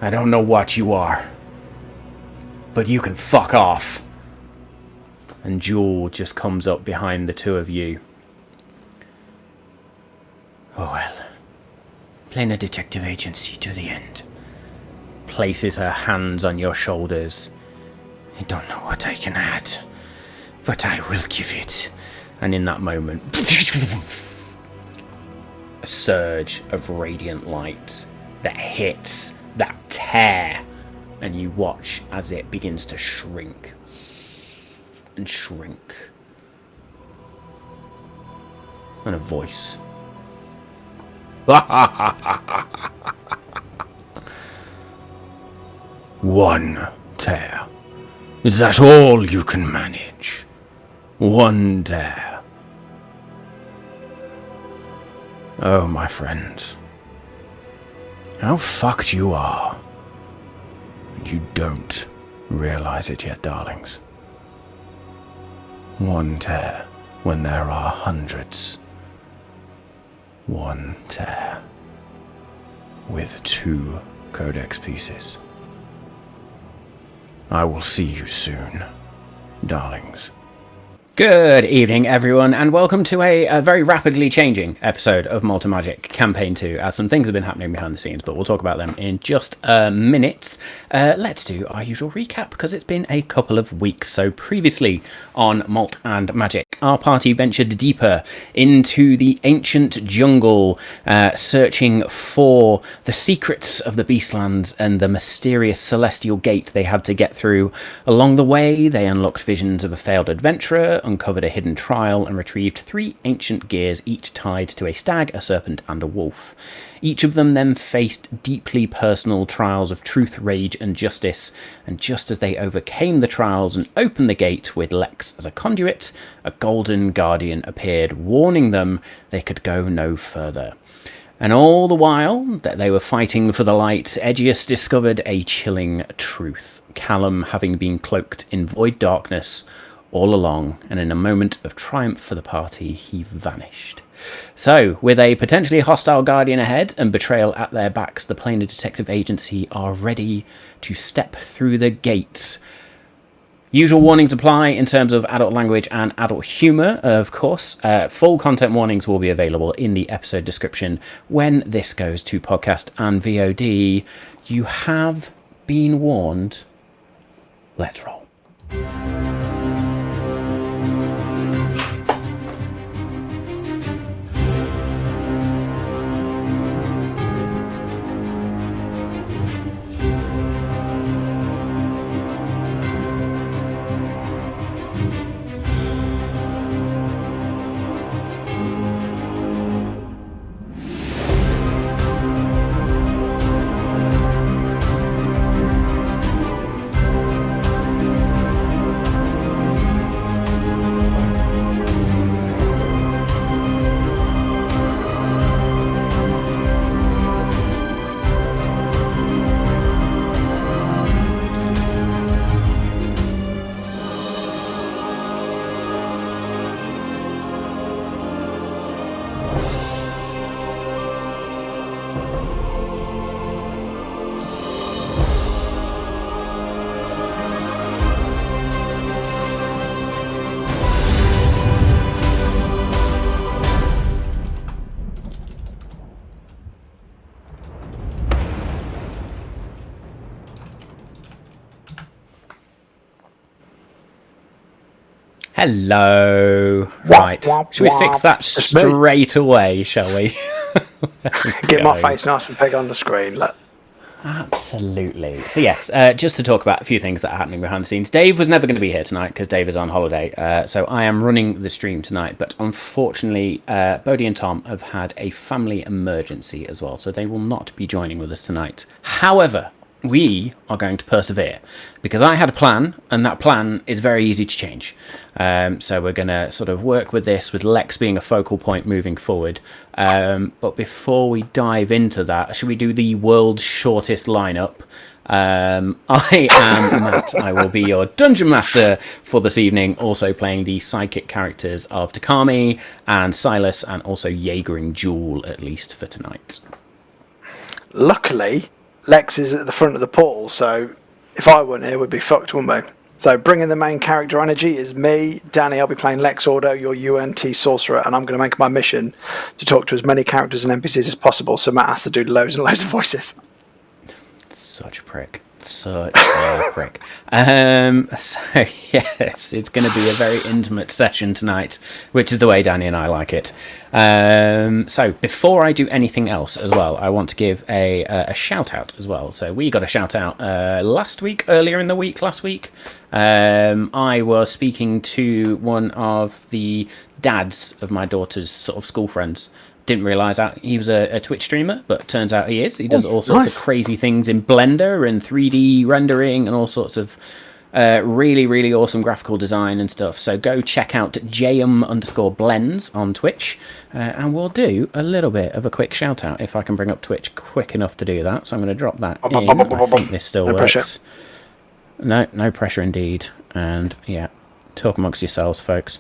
I don't know what you are, but you can fuck off. And Jewel just comes up behind the two of you. Oh well. Planar Detective Agency to the end. Places her hands on your shoulders. I don't know what I can add, but I will give it. And in that moment, a surge of radiant light that hits, that tear, and you watch as it begins to shrink and shrink. And a voice. One tear. Is that all you can manage? One tear. Oh, my friends. How fucked you are. And you don't realize it yet, darlings. One tear when there are hundreds. One tear with 2 codex pieces. I will see you soon, darlings. Good evening, everyone, and welcome to a very rapidly changing episode of Malt Magic Campaign 2, as some things have been happening behind the scenes, but we'll talk about them in just a minute. Let's do our usual recap, because it's been a couple of weeks. So previously on Malt and Magic, our party ventured deeper into the ancient jungle, searching for the secrets of the Beastlands and the mysterious celestial gate they had to get through. Along the way, they unlocked visions of a failed adventurer, uncovered a hidden trial, and retrieved 3 ancient gears, each tied to a stag, a serpent, and a wolf. Each of them then faced deeply personal trials of truth, rage, and justice, and just as they overcame the trials and opened the gate with Lex as a conduit, a golden guardian appeared, warning them they could go no further. And all the while that they were fighting for the light, Edgius discovered a chilling truth. Callum, having been cloaked in void darkness all along, and in a moment of triumph for the party, he vanished. So, with a potentially hostile guardian ahead and betrayal at their backs, the Planar Detective Agency are ready to step through the gates. Usual warnings apply in terms of adult language and adult humour, of course. Full content warnings will be available in the episode description when this goes to podcast and VOD. You have been warned. Let's roll. Hello. Right. Should we fix that straight away, shall we? Get my face nice and big on the screen. Look. Absolutely. So yes, just to talk about a few things that are happening behind the scenes. Dave was never going to be here tonight because Dave is on holiday. So I am running the stream tonight. But unfortunately, Bodhi and Tom have had a family emergency as well. So they will not be joining with us tonight. However, we are going to persevere because I had a plan, and that plan is very easy to change. So we're going to sort of work with this, with Lex being a focal point moving forward. But before we dive into that, should we do the world's shortest lineup? I am Matt. I will be your dungeon master for this evening, also playing the sidekick characters of Takami and Silas, and also Jaeger and Jewel, at least for tonight. Luckily, Lex is at the front of the portal, so if I weren't here, we'd be fucked, wouldn't we? So bringing the main character energy is me, Danny. I'll be playing Lex Ordo, your UNT sorcerer, and I'm going to make my mission to talk to as many characters and NPCs as possible. So Matt has to do loads and loads of voices. Such a prick. Such a prick. So, yes, it's going to be a very intimate session tonight, which is the way Danny and I like it. So, before I do anything else as well, I want to give a shout-out as well. So, we got a shout-out earlier in the week, last week. I was speaking to one of the dads of my daughter's sort of school friends. Didn't realise he was a Twitch streamer, but turns out he is. He does all sorts of crazy things in Blender and 3D rendering and all sorts of really, really awesome graphical design and stuff. So go check out jm_blends on Twitch, and we'll do a little bit of a quick shout out if I can bring up Twitch quick enough to do that. So I'm going to drop that in. I think this still works. Pressure. No pressure indeed. And yeah, talk amongst yourselves, folks.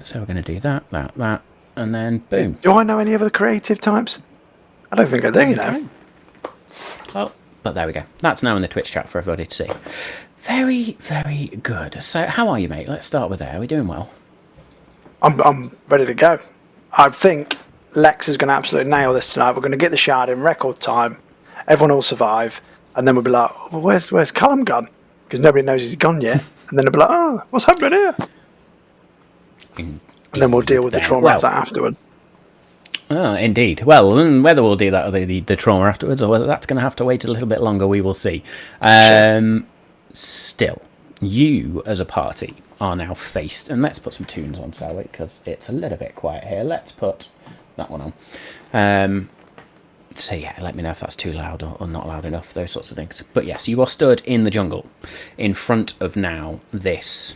So we're going to do that. And then boom. Do I know any other creative types? I don't think I do, you know. Well, but there we go. That's now in the Twitch chat for everybody to see. Very, very good. So, how are you, mate? Let's start with there. Are we doing well? I'm ready to go. I think Lex is going to absolutely nail this tonight. We're going to get the shard in record time. Everyone will survive. And then we'll be like, well, where's Callum gone? Because nobody knows he's gone yet. And then they'll be like, oh, what's happening here? And then we'll deal with the trauma of that afterward. Oh, indeed. Well, whether we'll do that or the trauma afterwards, or whether that's going to have to wait a little bit longer, we will see. Sure. Still, you as a party are now faced, and let's put some tunes on, shall we? Because it's a little bit quiet here. Let's put that one on. So yeah, let me know if that's too loud or not loud enough, those sorts of things. But yes, you are stood in the jungle in front of now this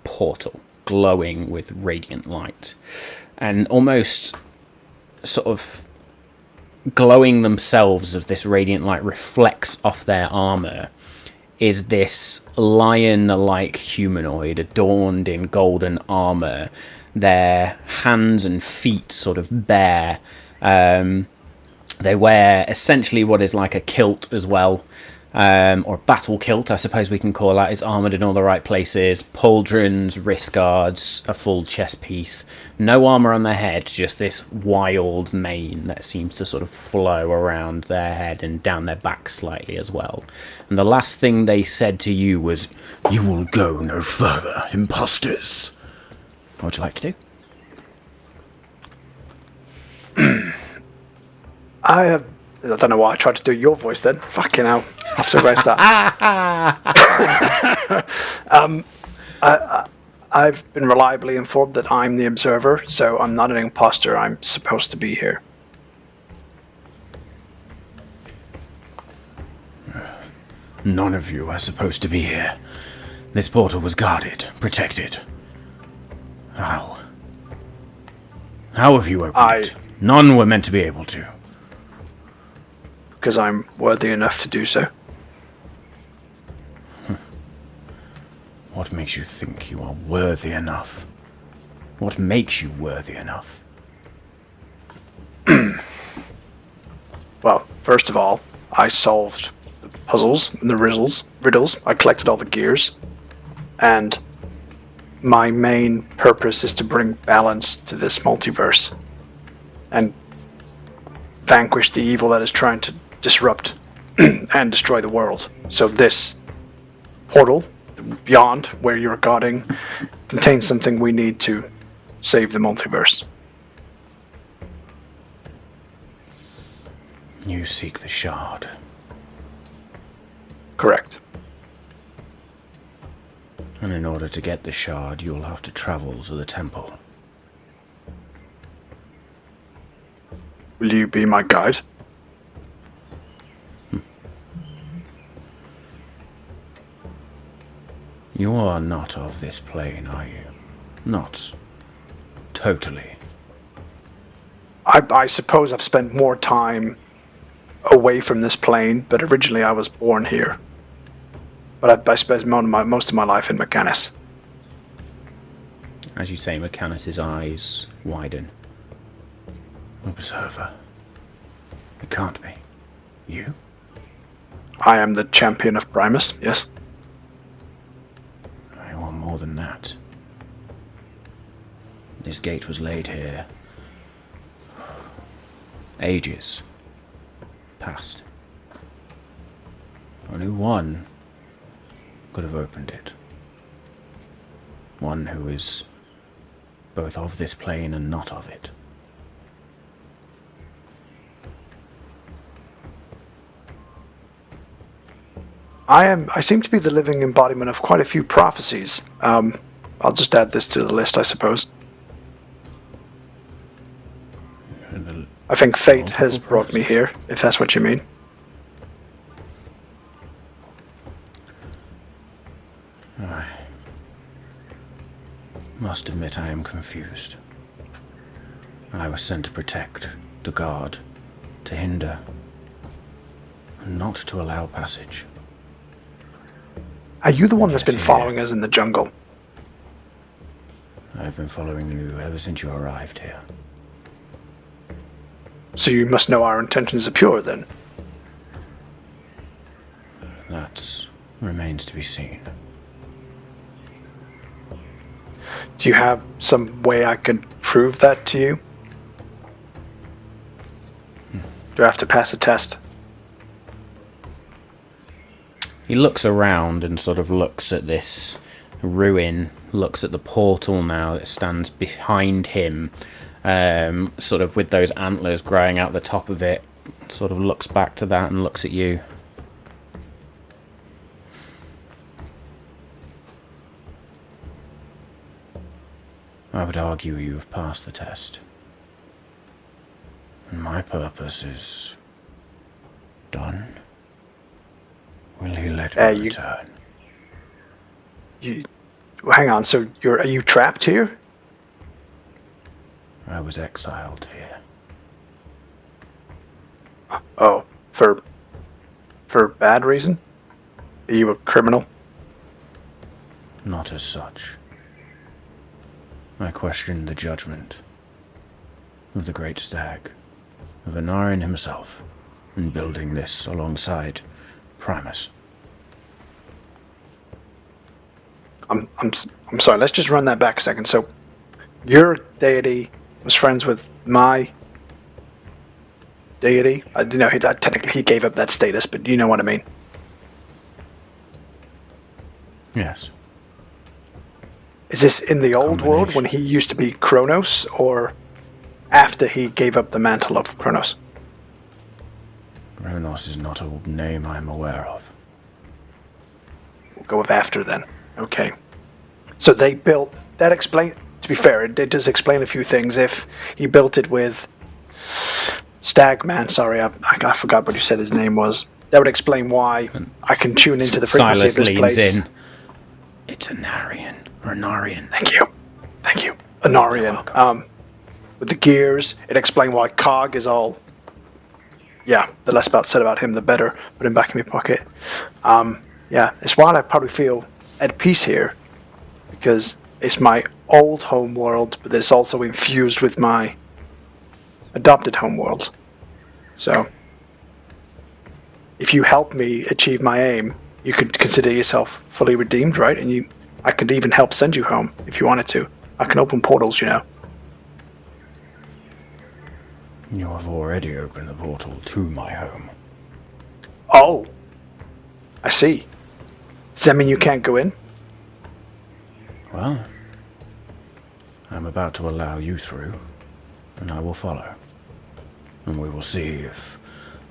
portal, glowing with radiant light, and almost sort of glowing themselves as this radiant light reflects off their armor is this lion-like humanoid adorned in golden armor, their hands and feet sort of bare. They wear essentially what is like a kilt as well, or battle kilt, I suppose we can call that. It's armoured in all the right places, pauldrons, wrist guards, a full chest piece. No armour on their head, just this wild mane that seems to sort of flow around their head and down their back slightly as well. And the last thing they said to you was, "You will go no further, imposters." What would you like to do? I don't know why I tried to do your voice then. Fucking hell. I have to erase that. I've been reliably informed that I'm the observer, so I'm not an imposter. I'm supposed to be here. None of you are supposed to be here. This portal was guarded, protected. How? How have you opened it? None were meant to be able to. Because I'm worthy enough to do so. What makes you think you are worthy enough? What makes you worthy enough? Well, first of all, I solved the puzzles and the riddles. I collected all the gears. And my main purpose is to bring balance to this multiverse. And vanquish the evil that is trying to disrupt and destroy the world. So this portal, beyond where you're guarding, contains something we need to save the multiverse. You seek the shard. Correct. And in order to get the shard, you'll have to travel to the temple. Will you be my guide? You are not of this plane, are you? Not totally. I suppose I've spent more time away from this plane, but originally I was born here. But I spent most of my life in Mechanus. As you say, Mechanus' eyes widen. Observer. It can't be. You? I am the champion of Primus, yes. I want more than that. This gate was laid here ages past. Only one could have opened it. One who is both of this plane and not of it. I seem to be the living embodiment of quite a few prophecies. I'll just add this to the list, I suppose. I think fate has brought me here, if that's what you mean. I must admit I am confused. I was sent to protect, to guard, to hinder, and not to allow passage. Are you the one that's been following us in the jungle? I've been following you ever since you arrived here. So you must know our intentions are pure, then? That remains to be seen. Do you have some way I can prove that to you? Do I have to pass a test? He looks around and sort of looks at this ruin, looks at the portal now that stands behind him, sort of with those antlers growing out the top of it, sort of looks back to that and looks at you. I would argue you have passed the test. And my purpose is done. Will you let me return? Hang on, so are you trapped here? I was exiled here. Oh, for bad reason? Are you a criminal? Not as such. I questioned the judgment of the great stag, of Anarion himself, in building this alongside Primus. I'm sorry, let's just run that back a second. So, your deity was friends with my deity? Technically he gave up that status, but you know what I mean. Yes. Is this in the old world when he used to be Kronos, or after he gave up the mantle of Kronos? Kronos is not a name I'm aware of. We'll go with after then. Okay. So they built... To be fair, it does explain a few things. If he built it with Stagman, sorry, I forgot what you said his name was. That would explain why I can tune into the frequency Silas of this leans place. in. It's Anarion. Or Anarion. Thank you. Anarion. With the gears, it explained why Cog is all... Yeah, the less said about him, the better. Put him back in my pocket. Yeah, it's why I probably feel at peace here. Because it's my old home world, but it's also infused with my adopted home world. So, if you help me achieve my aim, you could consider yourself fully redeemed, right? And I could even help send you home if you wanted to. I can open portals, you know. You have already opened the portal to my home. Oh! I see. Does that mean you can't go in? Well, I'm about to allow you through, and I will follow. And we will see if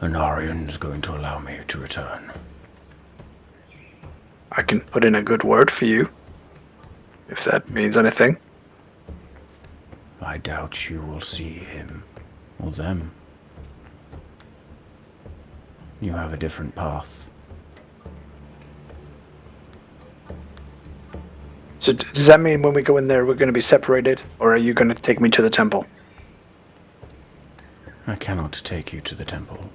Anarion is going to allow me to return. I can put in a good word for you, if that means anything. I doubt you will see him, or them. You have a different path. So does that mean when we go in there we're going to be separated, or are you going to take me to the temple? I cannot take you to the temple,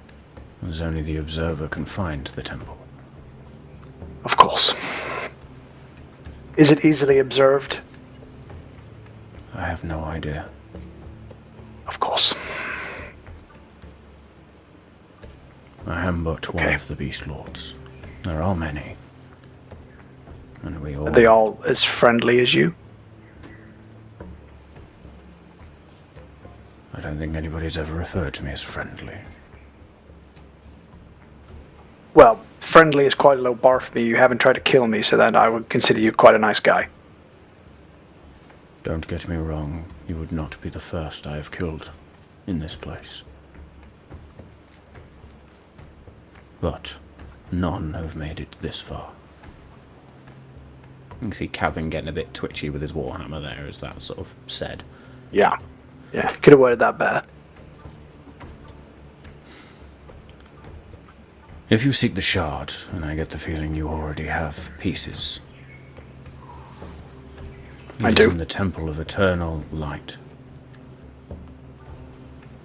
as only the observer can find the temple. Of course. Is it easily observed? I have no idea. Of course. I I am but one Okay. of the Beast Lords. There are many. And we all... Are they all as friendly as you? I don't think anybody's ever referred to me as friendly. Well, friendly is quite a low bar for me. You haven't tried to kill me, so then I would consider you quite a nice guy. Don't get me wrong, you would not be the first I have killed in this place. But none have made it this far. You can see Calvin getting a bit twitchy with his warhammer there, as that sort of said. Yeah. Yeah, could have worded that better. If you seek the shard, and I get the feeling you already have pieces. I It is do. in the Temple of Eternal Light.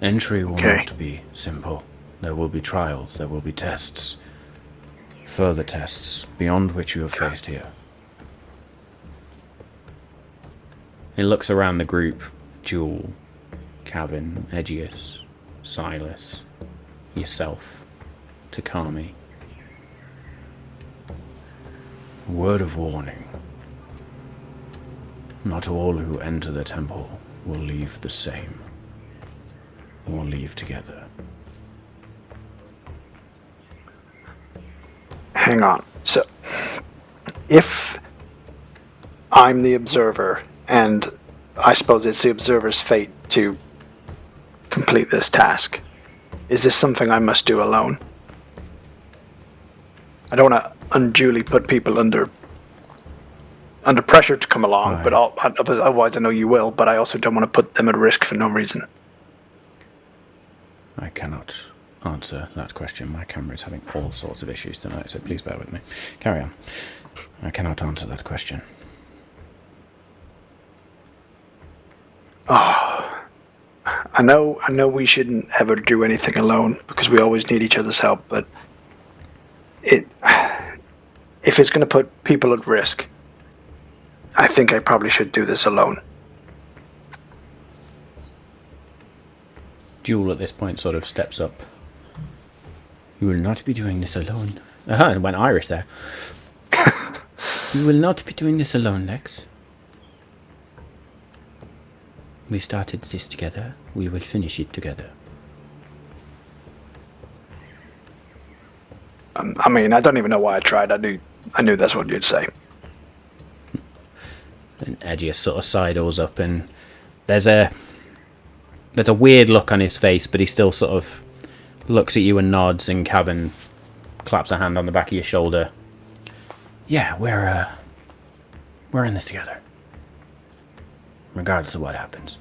Entry will Okay. not be simple. There will be trials, there will be tests. Further tests, beyond which you have faced here. He looks around the group. Jewel, Kavin, Aegeus, Silas, yourself, Takami. Word of warning. Not all who enter the temple will leave the same, or leave together. Hang on. So, if I'm the observer, and I suppose it's the observer's fate to complete this task, is this something I must do alone? I don't want to unduly put people under pressure to come along, but otherwise I know you will, but I also don't want to put them at risk for no reason. I cannot answer that question. My camera is having all sorts of issues tonight, so please bear with me. Carry on. I cannot answer that question. I know we shouldn't ever do anything alone because we always need each other's help, but if it's going to put people at risk, I think I probably should do this alone. Jewel at this point sort of steps up. You will not be doing this alone. It went Irish there. You will not be doing this alone, Lex. We started this together. We will finish it together. I mean, I don't even know why I tried. I knew that's what you'd say. And Aegeus sort of sidles up, and there's a weird look on his face, but he still sort of looks at you and nods, and Kavin claps a hand on the back of your shoulder. Yeah, we're in this together. Regardless of what happens.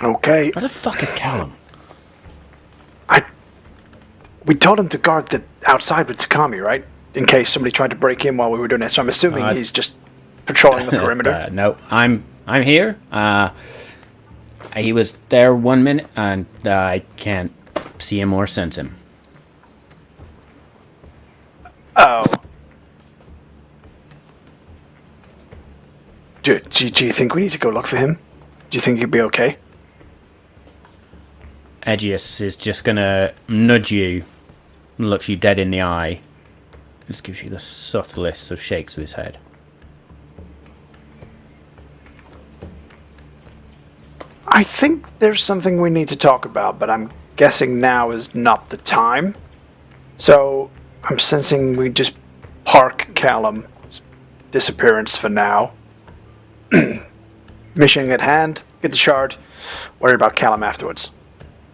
Okay. Where the fuck is Callum? We told him to guard the outside with Takami, right? In case somebody tried to break in while we were doing it. So I'm assuming he's just patrolling the perimeter. No, I'm here. He was there 1 minute, and I can't see him or sense him. Oh. Do you think we need to go look for him? Do you think he'd be okay? Aegeus is just gonna nudge you, and looks you dead in the eye, just gives you the subtlest of shakes of his head. I think there's something we need to talk about, but I'm guessing now is not the time. So I'm sensing we just park Callum's disappearance for now. Mission at hand, get the shard, worry about Callum afterwards.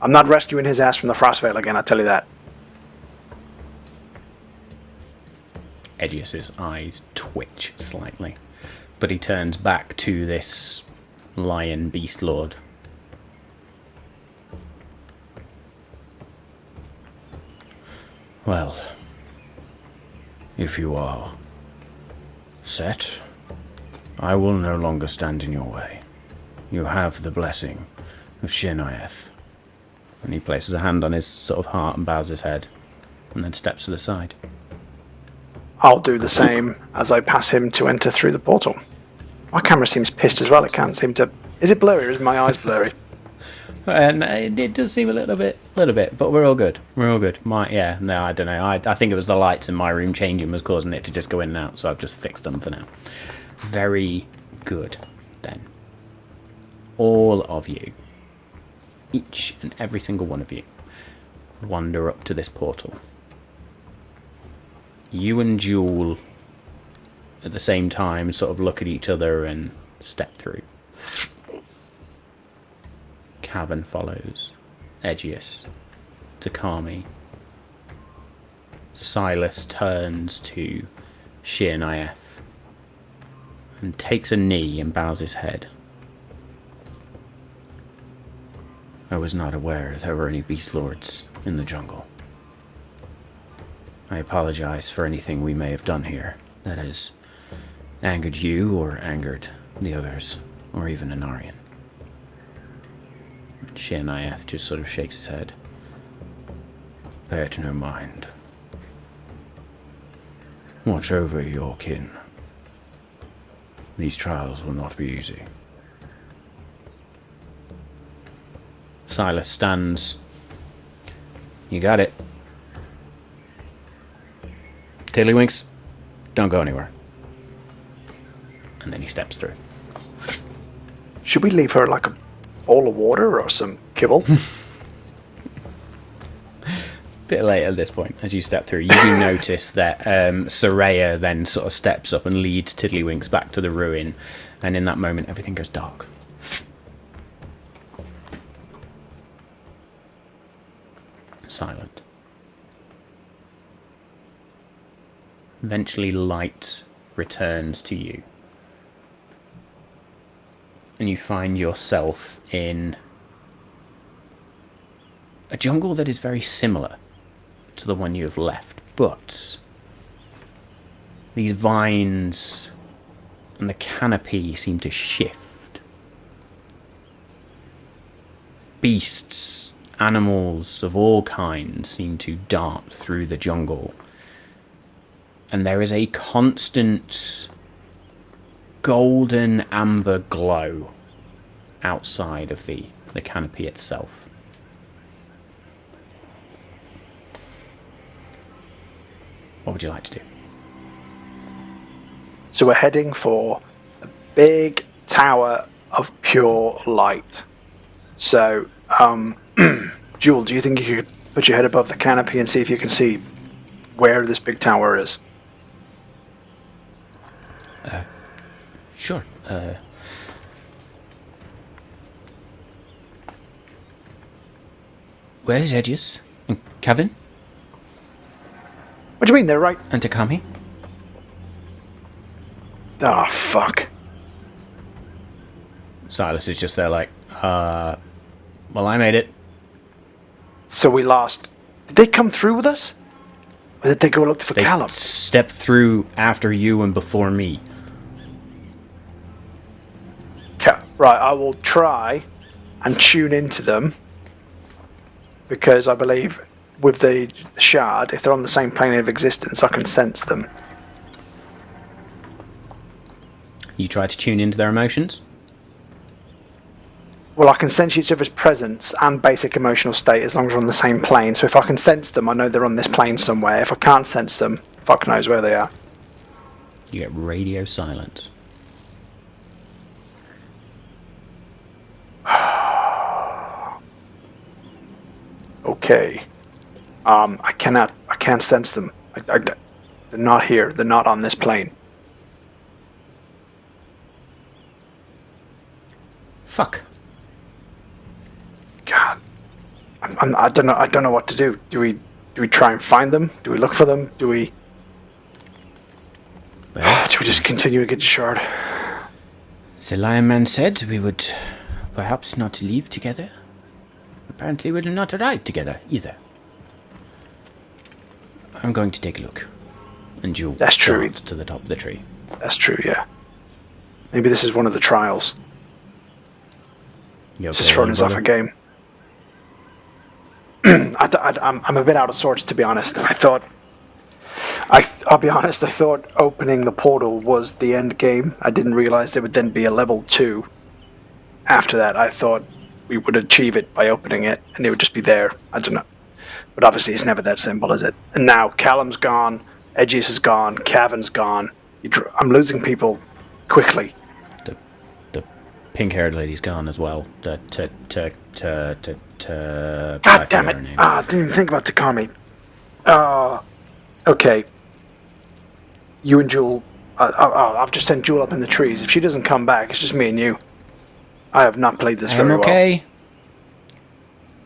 I'm not rescuing his ass from the Frostveil again, I'll tell you that. Aegeus's eyes twitch slightly, but he turns back to this lion beast lord. Well, if you are set, I will no longer stand in your way. You have the blessing of Shinoeth. And he places a hand on his sort of heart and bows his head, and then steps to the side. I'll do the same as I pass him to enter through the portal. My camera seems pissed as well, it can't seem to... Is it blurry or is my eyes blurry? And it does seem a little bit, but we're all good. We're all good. I don't know. I think it was the lights in my room changing was causing it to just go in and out, so I've just fixed them for now. Very good, then. All of you, each and every single one of you, wander up to this portal. You and Jewel, at the same time, sort of look at each other and step through. Cavan follows. Aegeus. Takami. Silas turns to Shirnaeth and takes a knee and bows his head. I was not aware there were any beast lords in the jungle. I apologize for anything we may have done here that has angered you or angered the others, or even Anarian. Shirnaeth just sort of shakes his head. Bear it no mind. Watch over your kin. These trials will not be easy. Silas stands. You got it. Tiddlywinks, don't go anywhere. And then he steps through. Should we leave her like a bowl of water or some kibble? Bit late at this point, as you step through, you do notice that Soraya then sort of steps up and leads Tiddlywinks back to the ruin, and in that moment everything goes dark. Silent. Eventually light returns to you, and you find yourself in a jungle that is very similar to the one you have left, but these vines and the canopy seem to shift. Beasts, animals of all kinds seem to dart through the jungle, and there is a constant golden amber glow outside of the canopy itself. What would you like to do? So we're heading for a big tower of pure light. So, Jewel, do you think you could put your head above the canopy and see if you can see where this big tower is? Sure. Where is Aegeus? And Kevin? What do you mean, they're right? And Takami? Ah, fuck. Silas is just there like, well, I made it. So we lost. Did they come through with us? Or did they go look for They Callum? stepped through after you and before me. Right, I will try and tune into them, because I believe with the shard, if they're on the same plane of existence, I can sense them. You try to tune into their emotions? Well, I can sense each other's presence and basic emotional state as long as we're on the same plane. So if I can sense them, I know they're on this plane somewhere. If I can't sense them, fuck knows where they are. You get radio silence. Okay. I can't sense them. They're not here. They're not on this plane. Fuck. God. I don't know. I don't know what to do. Do we try and find them? Do we look for them? Do we just continue to get the shard? The Lion Man said we would perhaps not leave together. Apparently we will not arrive together either. I'm going to take a look. And Jewel That's true. darts to the top of the tree. That's true, yeah. Maybe this is one of the trials. You Just okay, throwing us off a brother? game. I'm a bit out of sorts, to be honest. I'll be honest, I thought opening the portal was the end game. I didn't realize there would then be a level 2. After that, I thought we would achieve it by opening it, and it would just be there. I don't know. But obviously, it's never that simple, is it? And now Callum's gone, Edgius is gone, Cavan's gone. I'm losing people quickly. The pink-haired lady's gone as well. God damn it! I didn't even think about Takami. Okay. You and Jewel. I've just sent Jewel up in the trees. If she doesn't come back, it's just me and you. I have not played this very well. Okay.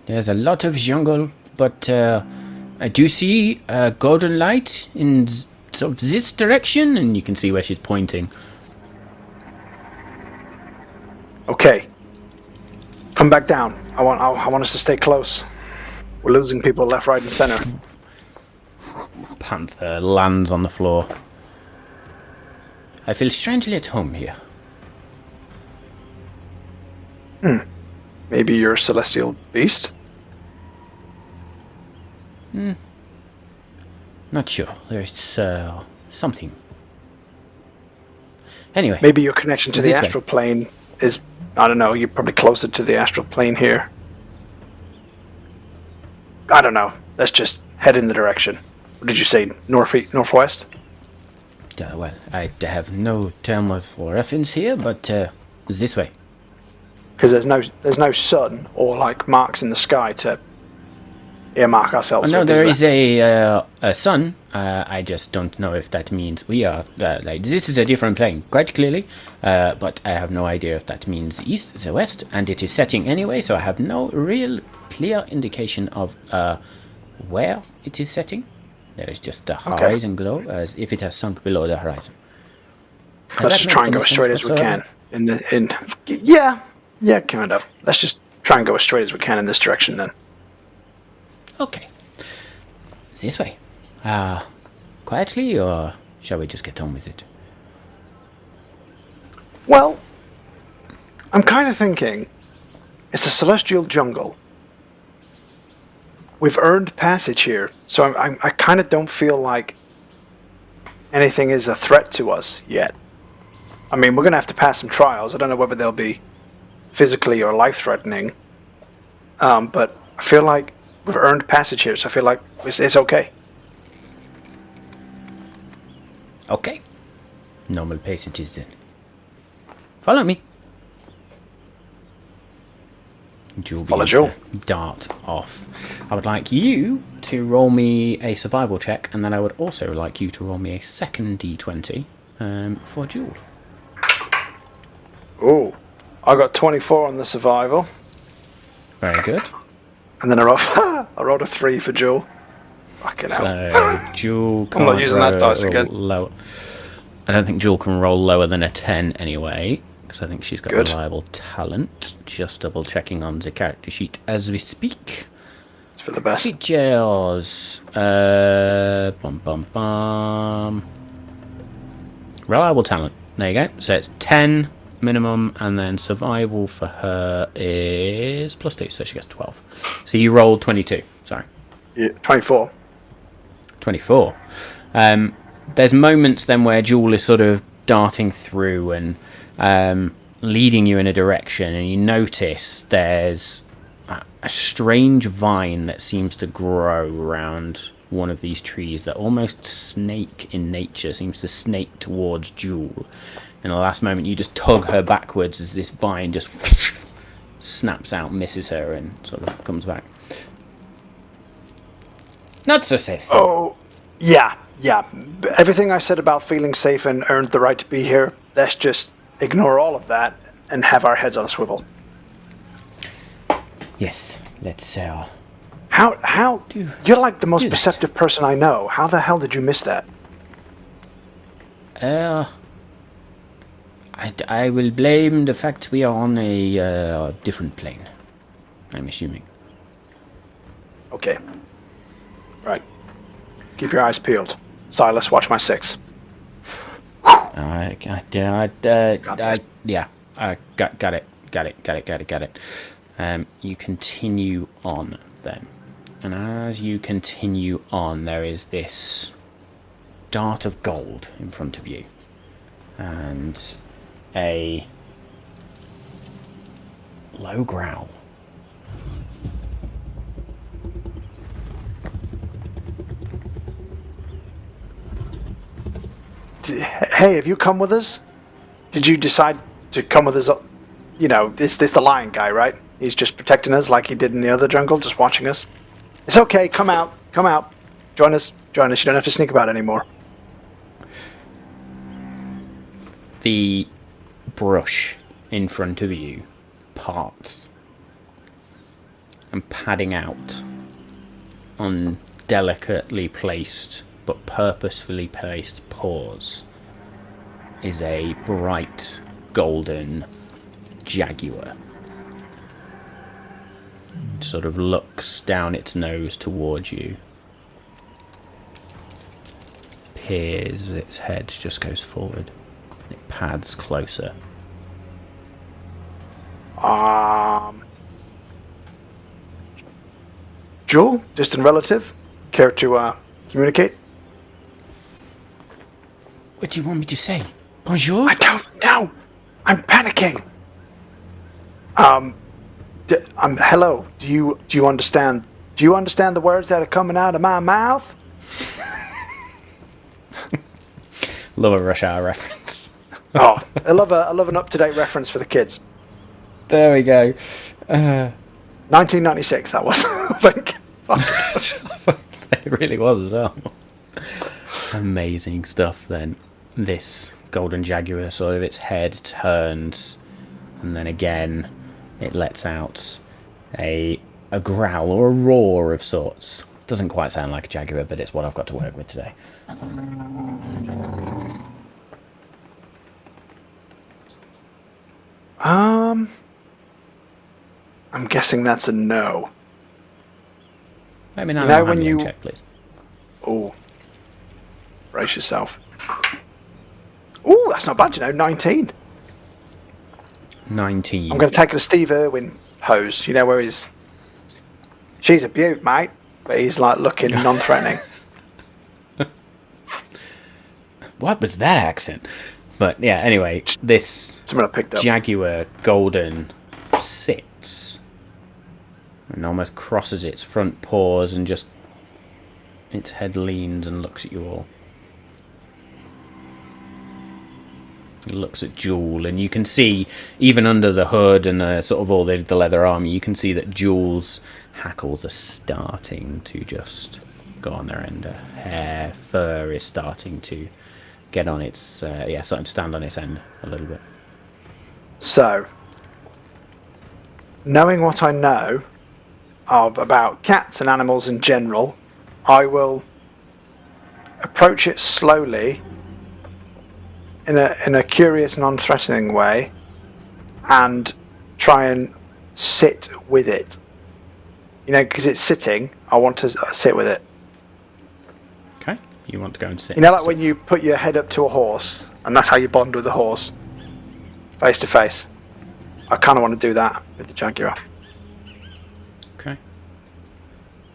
There's a lot of jungle, but I do see a golden light in sort of this direction, and you can see where she's pointing. Okay. Come back down. I want us to stay close. We're losing people left, right, and center. Panther lands on the floor. I feel strangely at home here. Maybe you're a celestial beast? Not sure. There's something. Anyway. Maybe your connection to the astral plane is... I don't know, you're probably closer to the astral plane here. I don't know. Let's just head in the direction. What did you say? Northwest? Well, I have no term of reference here, but this way. Because there's no sun or like marks in the sky to earmark ourselves. No, there is a sun. I just don't know if that means we are like this is a different plane, quite clearly. But I have no idea if that means the east, the west, and it is setting anyway. So I have no real clear indication of where it is setting. There is just the horizon glow, as if it has sunk below the horizon. Let's just try and go as straight as we can. Yeah, kind of. Let's just try and go as straight as we can in this direction then. Okay. This way. Quietly, or shall we just get on with it? Well, I'm kind of thinking it's a celestial jungle. We've earned passage here, so I kind of don't feel like anything is a threat to us yet. I mean, we're going to have to pass some trials. I don't know whether they'll be physically or life-threatening, but I feel like we've earned passage here, so I feel like it's okay. Okay. Normal passages then. Follow me. Jewel Follow Jewel. Dart off. I would like you to roll me a survival check, and then I would also like you to roll me a second d20 for Jewel. Oh, I got 24 on the survival. Very good. And then I rolled a 3 for Jewel. Fucking hell. So Jewel can't I'm not using that dice again. Low. I don't think Jewel can roll lower than a 10 anyway, because I think she's got reliable talent. Just double checking on the character sheet as we speak. It's for the best. Features. Reliable talent. There you go. So it's 10 minimum, and then survival for her is +2, so she gets 12. So you rolled 22. Sorry. Yeah, 24. 24. There's moments then where Jewel is sort of darting through and leading you in a direction, and you notice there's a strange vine that seems to grow around one of these trees that almost snake in nature, seems to snake towards Jewel. In the last moment, you just tug her backwards as this vine just snaps out, misses her, and sort of comes back. Not so safe. Oh, yeah. Everything I said about feeling safe and earned the right to be here, let's just ignore all of that and have our heads on a swivel. Yes, let's How you're like the most perceptive person I know. How the hell did you miss that? I will blame the fact we are on a different plane, I'm assuming. Okay. Right. Keep your eyes peeled. Silas, watch my 6. Yeah, got it. You continue on then. And as you continue on, there is this dart of gold in front of you. And a low growl Hey, have you come with us? Did you decide to come with us? You know, this the lion guy, right? He's just protecting us like he did in the other jungle, just watching us. It's okay. Come out. Come out. Join us. Join us. You don't have to sneak about anymore. The brush in front of you parts and padding out on delicately placed but purposefully placed paws is a bright golden jaguar. It sort of looks down its nose towards you, peers, its head just goes forward. It pads closer. Jewel, distant relative, care to communicate? What do you want me to say? Bonjour? I don't know. I'm panicking. Hello. Do you understand? Do you understand the words that are coming out of my mouth? Love a Rush Hour reference. Oh, I love an up-to-date reference for the kids. There we go. 1996, that was. I think. It really was as well. Amazing stuff then. This golden jaguar, sort of its head turns, and then again it lets out a growl or a roar of sorts. Doesn't quite sound like a jaguar, but it's what I've got to work with today. I'm guessing that's a no. Let me know when you check, please. Oh, brace yourself. Oh, that's not bad, 19. 19. I'm going to take a Steve Irwin pose, where she's a beaut, mate, but he's like looking non-threatening. What was that accent? But yeah, anyway, this jaguar golden sits and almost crosses its front paws and just its head leans and looks at you all. It looks at Jewel, and you can see, even under the hood and sort of all the leather armor, you can see that Jewel's hackles are starting to just go on their end. Her fur is starting to get on its, starting to stand on its end a little bit. So, knowing what I know about cats and animals in general, I will approach it slowly in a curious, non-threatening way, and try and sit with it. Because it's sitting, I want to sit with it. Okay, you want to go and sit. Like when you put your head up to a horse, and that's how you bond with the horse, face to face. I kind of want to do that with the jaguar. Okay.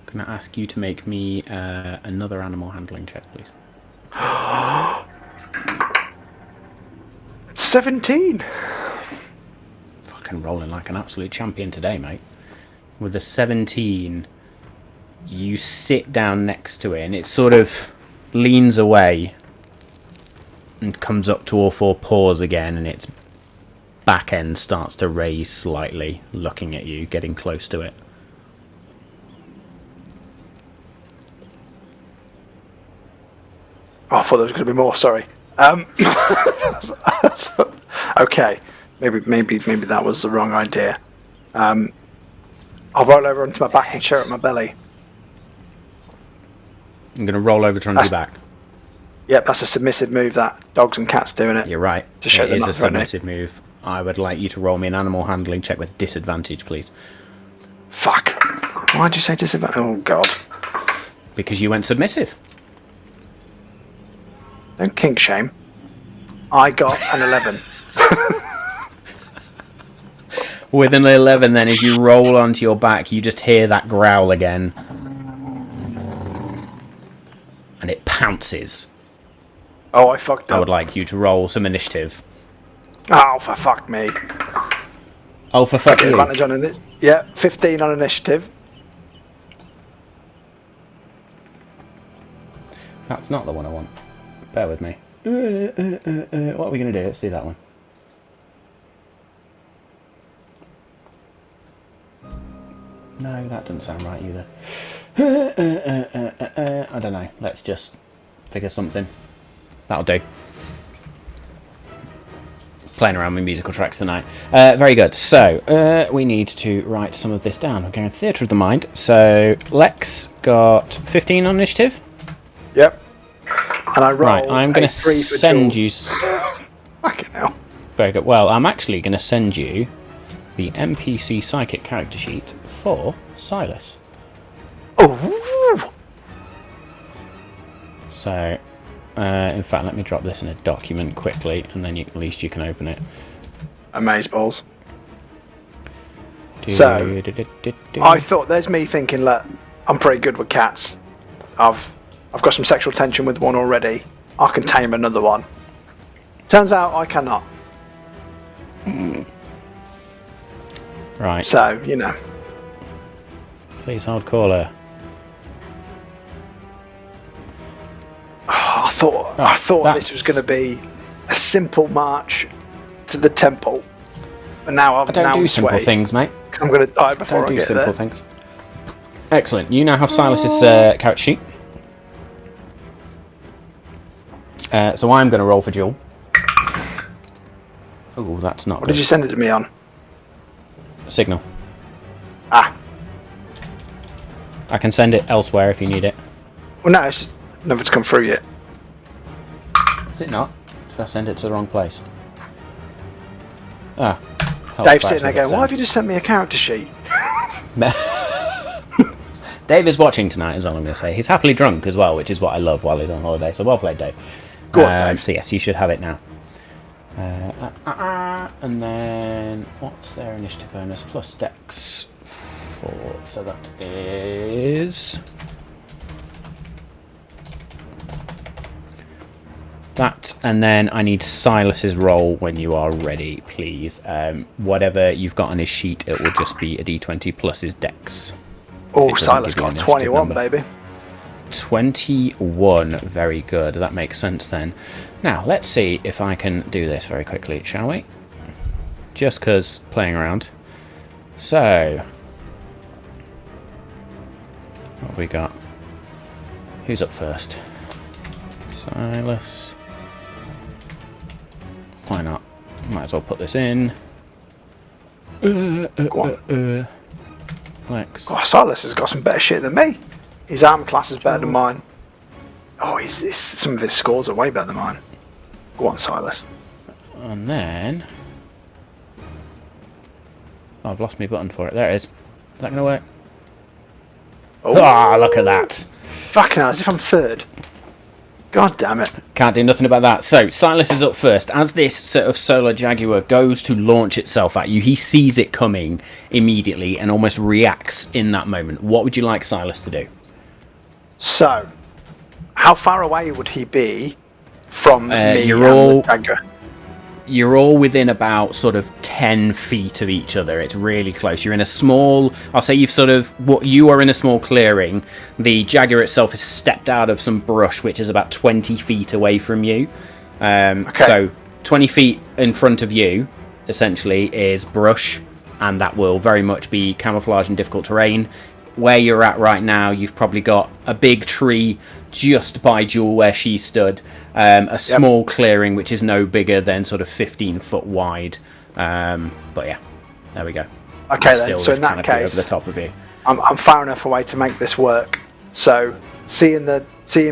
Can I ask you to make me another animal handling check, please? 17. Fucking rolling like an absolute champion today, mate. With a 17, you sit down next to it, and it sort of leans away and comes up to all four paws again, and its back end starts to raise slightly, looking at you, getting close to it. Oh, I thought there was going to be more. Sorry. Okay, maybe that was the wrong idea. I'll roll over onto my back and share at my belly. I'm going to roll over to onto your back. Yep, that's a submissive move. That dogs and cats doing it. You're right. To show it is not a submissive move. I would like you to roll me an animal handling check with disadvantage, please. Fuck. Why'd you say disadvantage? Oh god. Because you went submissive. Don't kink shame. I got an 11. With an 11, then, as you roll onto your back, you just hear that growl again. And it pounces. Oh, I fucked up. I would like you to roll some initiative. Oh, for fuck me. Oh, for fuck you. Advantage on it. Yeah, 15 on initiative. That's not the one I want. Bear with me. What are we going to do? Let's do that one. No, that doesn't sound right either. I don't know. Let's just figure something. That'll do. Playing around with musical tracks tonight. Very good. So, we need to write some of this down. We're going to Theatre of the Mind. So, Lex got 15 on initiative. Yep. And I rolled Right, I'm going to send you... Fucking hell. Very good. Well, I'm actually going to send you the NPC Psychic character sheet for Silas. Oh! So, in fact, let me drop this in a document quickly, and then at least you can open it. Amazeballs. So, I thought, there's me thinking, look, I'm pretty good with cats. I've got some sexual tension with one already. I can tame another one. Turns out I cannot. Right. So, you know. Please hold caller. I thought this was going to be a simple march to the temple. But now I don't do simple things, mate. I'm going to die before I don't do get simple there. things. Excellent. You now have Silas's character sheet. So I'm going to roll for Jewel. Oh, that's not What good. did you send it to me on? Signal. Ah. I can send it elsewhere if you need it. Well, no, it's just nothing's come through yet. Is it not? Did I send it to the wrong place? Ah. Dave's sitting there going, why have you just sent me a character sheet? Dave is watching tonight, is all I'm going to say. He's happily drunk as well, which is what I love while he's on holiday. So well played, Dave. Go on, Dave. So yes, you should have it now. And then, what's their initiative bonus? Plus Dex 4. So that is... that, and then I need Silas's roll when you are ready, please. Whatever you've got on his sheet, it will just be a d20 plus his Dex. Oh, Silas got 21, baby. 21, very good. That makes sense then. Now, let's see if I can do this very quickly, shall we? Just because playing around. So, what have we got? Who's up first? Silas. Why not? Might as well put this in. Go on. Lex. Oh, Silas has got some better shit than me. His arm class is better than mine. Oh, some of his scores are way better than mine. Go on, Silas. And then... oh, I've lost my button for it. There it is. Is that going to work? Oh, Ah, look at that. Fucking hell, as if I'm third. God damn it. Can't do nothing about that. So, Silas is up first. As this sort of solar jaguar goes to launch itself at you, he sees it coming immediately and almost reacts in that moment. What would you like Silas to do? So, how far away would he be from me you're and all- the jaguar? You're all within about sort of 10 feet of each other. It's really close. You're in a small... I'll say you are in a small clearing. The jaguar itself has stepped out of some brush, which is about 20 feet away from you. Okay. So 20 feet in front of you, essentially, is brush, and that will very much be camouflage and difficult terrain. Where you're at right now, you've probably got a big tree just by Jewel where she stood, a small clearing which is no bigger than sort of 15 foot wide. But yeah, there we go. Okay, There's then. still So this in that canopy case, over the top of you. I'm far enough away to make this work. So seeing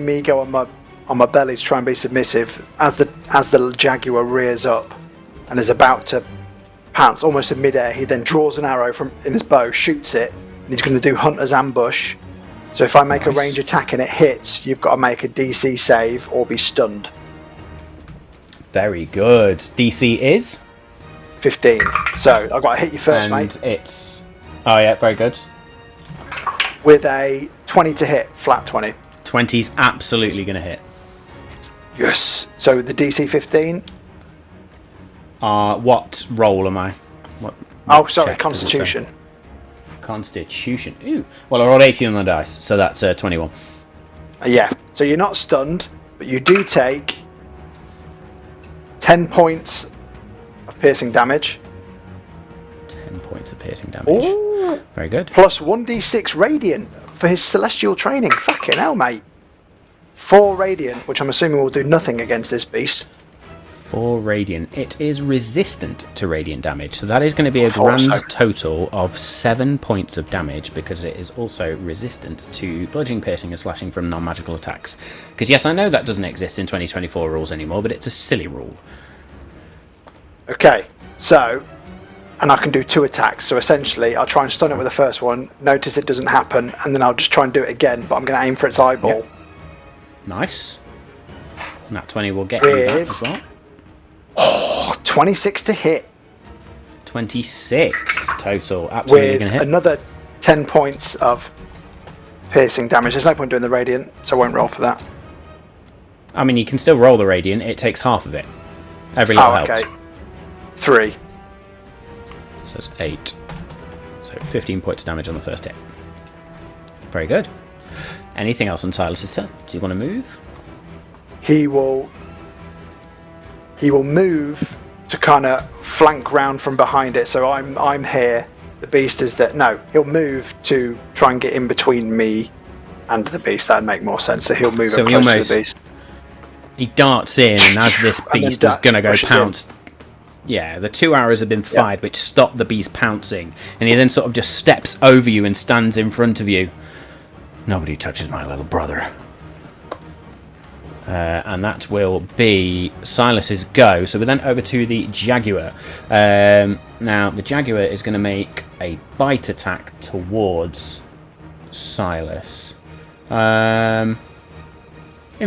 me go on my belly to try and be submissive, as the jaguar rears up and is about to pounce almost in midair, he then draws an arrow in his bow, shoots it, and he's going to do hunter's ambush. So if I make a range attack and it hits, you've got to make a DC save or be stunned. Very good. DC is? 15. So I've got to hit you first, And mate. it's... oh yeah, very good. With a 20 to hit, flat 20. 20's absolutely going to hit. Yes. So the DC 15. What roll am I? Oh, sorry, check does it say? Constitution. Constitution. Ooh. Well, I rolled 18 on the dice, so that's 21. Yeah. So you're not stunned, but you do take 10 points of piercing damage. 10 points of piercing damage. Ooh. Very good. Plus 1d6 radiant for his celestial training. Fucking hell, mate. 4 radiant, which I'm assuming will do nothing against this beast. 4 radiant. It is resistant to radiant damage, so that is going to be a grand total of 7 points of damage, because it is also resistant to bludgeoning, piercing, and slashing from non-magical attacks. Because yes, I know that doesn't exist in 2024 rules anymore, but it's a silly rule. Okay, so, and I can do 2 attacks, so essentially I'll try and stun it with the first one, notice it doesn't happen, and then I'll just try and do it again, but I'm going to aim for its eyeball. Yep. Nice. And that 20 will get you that as well. Oh, 26 to hit. 26 total. Absolutely with going to hit. Another 10 points of piercing damage. There's no point doing the radiant, so I won't roll for that. I mean, you can still roll the radiant. It takes half of it. Every little helps. 3. So it's 8. So 15 points of damage on the first hit. Very good. Anything else on Silas's turn? Do you want to move? He will move to kind of flank round from behind it. So I'm here. The beast is there. No, he'll move to try and get in between me and the beast. That'd make more sense. So he'll move up close to the beast. He darts in, and as this beast was going to go pounce... Yeah, the 2 arrows have been fired, which stopped the beast pouncing. And he then sort of just steps over you and stands in front of you. Nobody touches my little brother. And that will be Silas's go. So we're then over to the Jaguar. Now, the Jaguar is going to make a bite attack towards Silas. In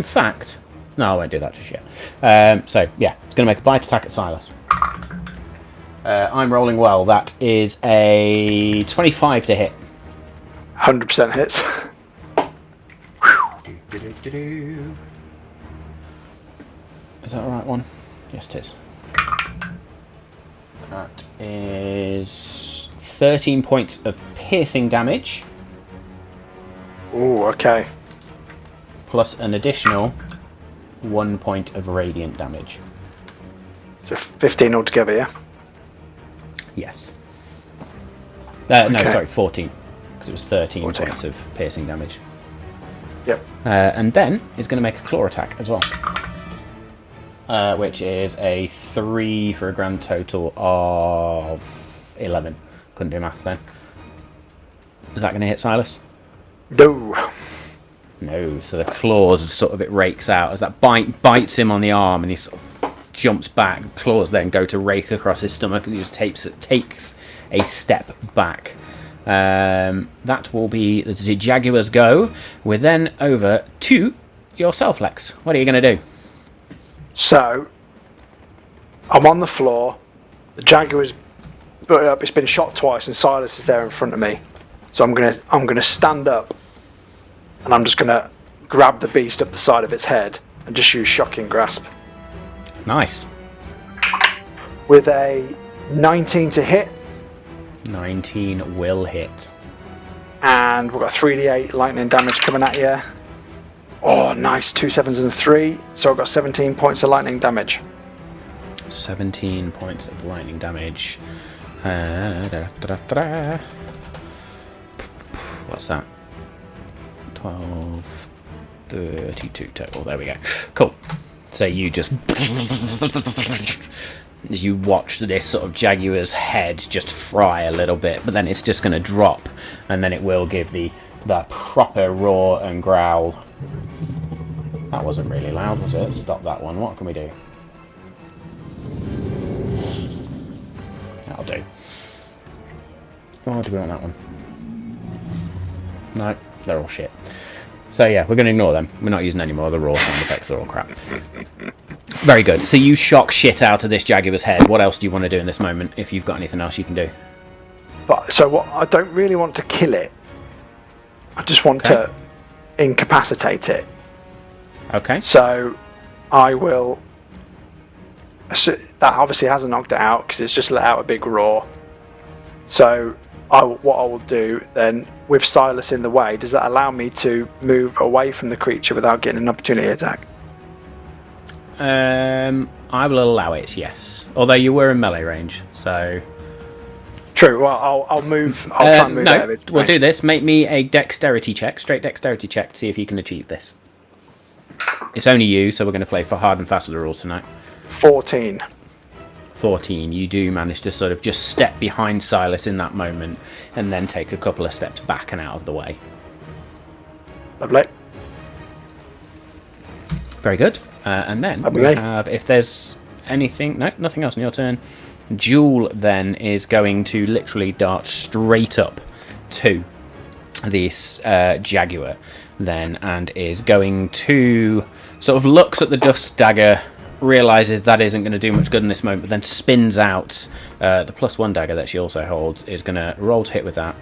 fact... No, I won't do that just yet. So, yeah, it's going to make a bite attack at Silas. I'm rolling well. That is a 25 to hit. 100% hits. Is that the right one? Yes, it is. That is 13 points of piercing damage. Ooh, okay. Plus an additional 1 point of radiant damage. So 15 altogether, yeah? Yes. No, Okay. sorry, 14. Because it was 13 points of piercing damage. Yep. And then he's going to make a claw attack as well. Which is a 3 for a grand total of 11. Couldn't do maths then. Is that going to hit Silas? No. No. So the claws, sort of, it rakes out as that bites him on the arm, and he sort of jumps back. Claws then go to rake across his stomach, and he just takes a step back. That will be the Jaguar's go. We're then over to yourself, Lex. What are you going to do? So, I'm on the floor. The Jaguar's put up. It's been shot twice, and Silas is there in front of me. So I'm gonna stand up, and I'm just gonna grab the beast up the side of its head and just use shocking grasp. Nice. With a 19 to hit. 19 will hit. And we've got 3d8 lightning damage coming at you. Oh, nice. 2 7s and 3. So I've got 17 points of lightning damage. 17 points of lightning damage. What's that? 12, 32 total. There we go. Cool. So you just... as you watch this sort of Jaguar's head just fry a little bit, but then it's just going to drop, and then it will give the proper roar and growl. That wasn't really loud, was it? Stop that one. What can we do? That'll do. Oh, do we want that one? No, they're all shit. So yeah, we're going to ignore them. We're not using any more of the raw sound effects. They're all crap. Very good. So you shock shit out of this Jaguar's head. What else do you want to do in this moment, if you've got anything else you can do? But so what? I don't really want to kill it. I just want to incapacitate it. Okay. So I will... So that obviously hasn't knocked it out because it's just let out a big roar. So what I will do then, with Silas in the way, does that allow me to move away from the creature without getting an opportunity attack? I will allow it, yes. Although you were in melee range, so... True, well, I'll move. I'll try and move out of it. We'll do this. Make me a dexterity check, straight dexterity check, to see if you can achieve this. It's only you, so we're going to play for hard and fast with the rules tonight. 14. 14. You do manage to sort of just step behind Silas in that moment, and then take a couple of steps back and out of the way. Lovely. Very good. And then we have, if there's anything... No, nothing else on your turn. Jewel then is going to literally dart straight up to this Jaguar then, and is going to sort of looks at the dust dagger, realizes that isn't going to do much good in this moment, but then spins out the +1 dagger that she also holds, is going to roll to hit with that.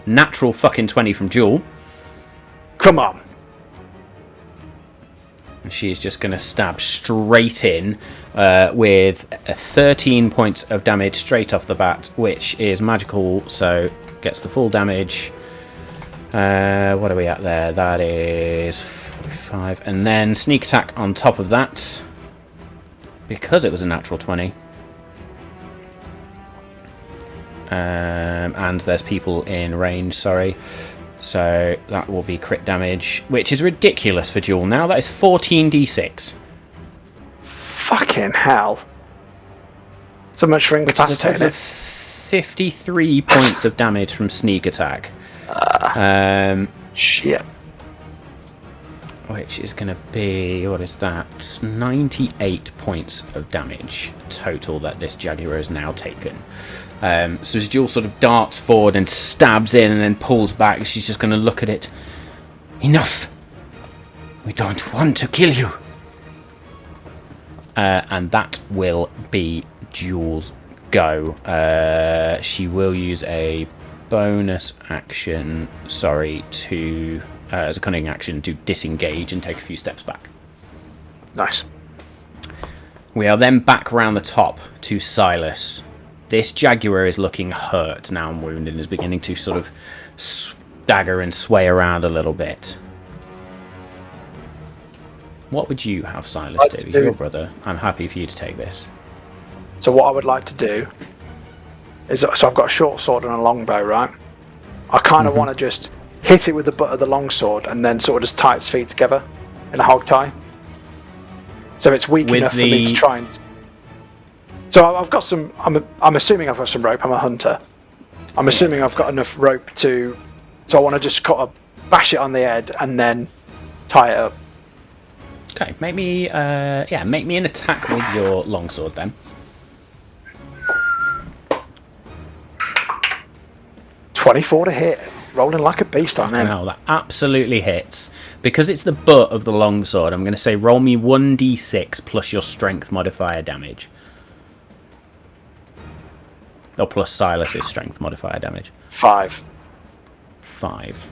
Natural fucking 20 from Jewel. Come on. And she's just going to stab straight in with 13 points of damage straight off the bat, which is magical, so gets the full damage. What are we at there? That is 45. And then sneak attack on top of that, because it was a natural 20. And there's people in range, sorry. So that will be crit damage, which is ridiculous for Jewel now. That is 14d6. Fucking hell. So much for incapacitating it. 53 points of damage from sneak attack. Shit. Which is going to be, what is that? 98 points of damage total that this Jaguar has now taken. So as Jewel sort of darts forward and stabs in and then pulls back, she's just going to look at it. Enough! We don't want to kill you! And that will be Jewel's go. She will use a bonus action, to... as a cunning action, to disengage and take a few steps back. Nice. We are then back around the top to Silas. This Jaguar is looking hurt now and wounded and is beginning to sort of stagger and sway around a little bit. What would you have Silas do? He's your brother. I'm happy for you to take this. So what I would like to do is, so I've got a short sword and a long bow, right? I kind of want to just hit it with the butt of the long sword and then sort of just tie its feet together in a hog tie. So it's weak enough for me to try and... So I've got some... I'm assuming I've got some rope. I'm a hunter. I'm assuming I've got enough rope to... So I want to just kind of bash it on the head and then tie it up. Okay, make me an attack with your longsword then. 24 to hit. Rolling like a beast on them. No, that absolutely hits. Because it's the butt of the longsword, I'm going to say roll me 1d6 plus your strength modifier damage. Or plus Silas's strength modifier damage. 5. 5.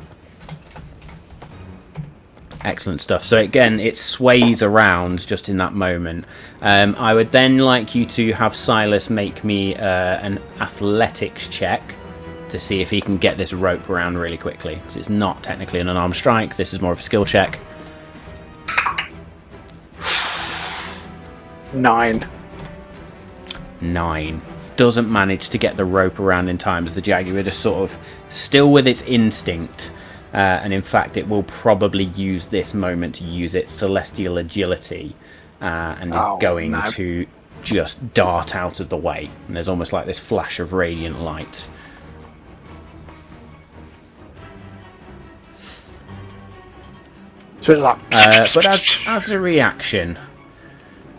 Excellent stuff. So again, it sways around just in that moment. I would then like you to have Silas make me an athletics check to see if he can get this rope around really quickly. Because it's not technically an unarmed strike. This is more of a skill check. 9. 9. Doesn't manage to get the rope around in time as the Jaguar just sort of still with its instinct. And in fact, it will probably use this moment to use its celestial agility and is going to just dart out of the way. And there's almost like this flash of radiant light. So it's like... But as a reaction...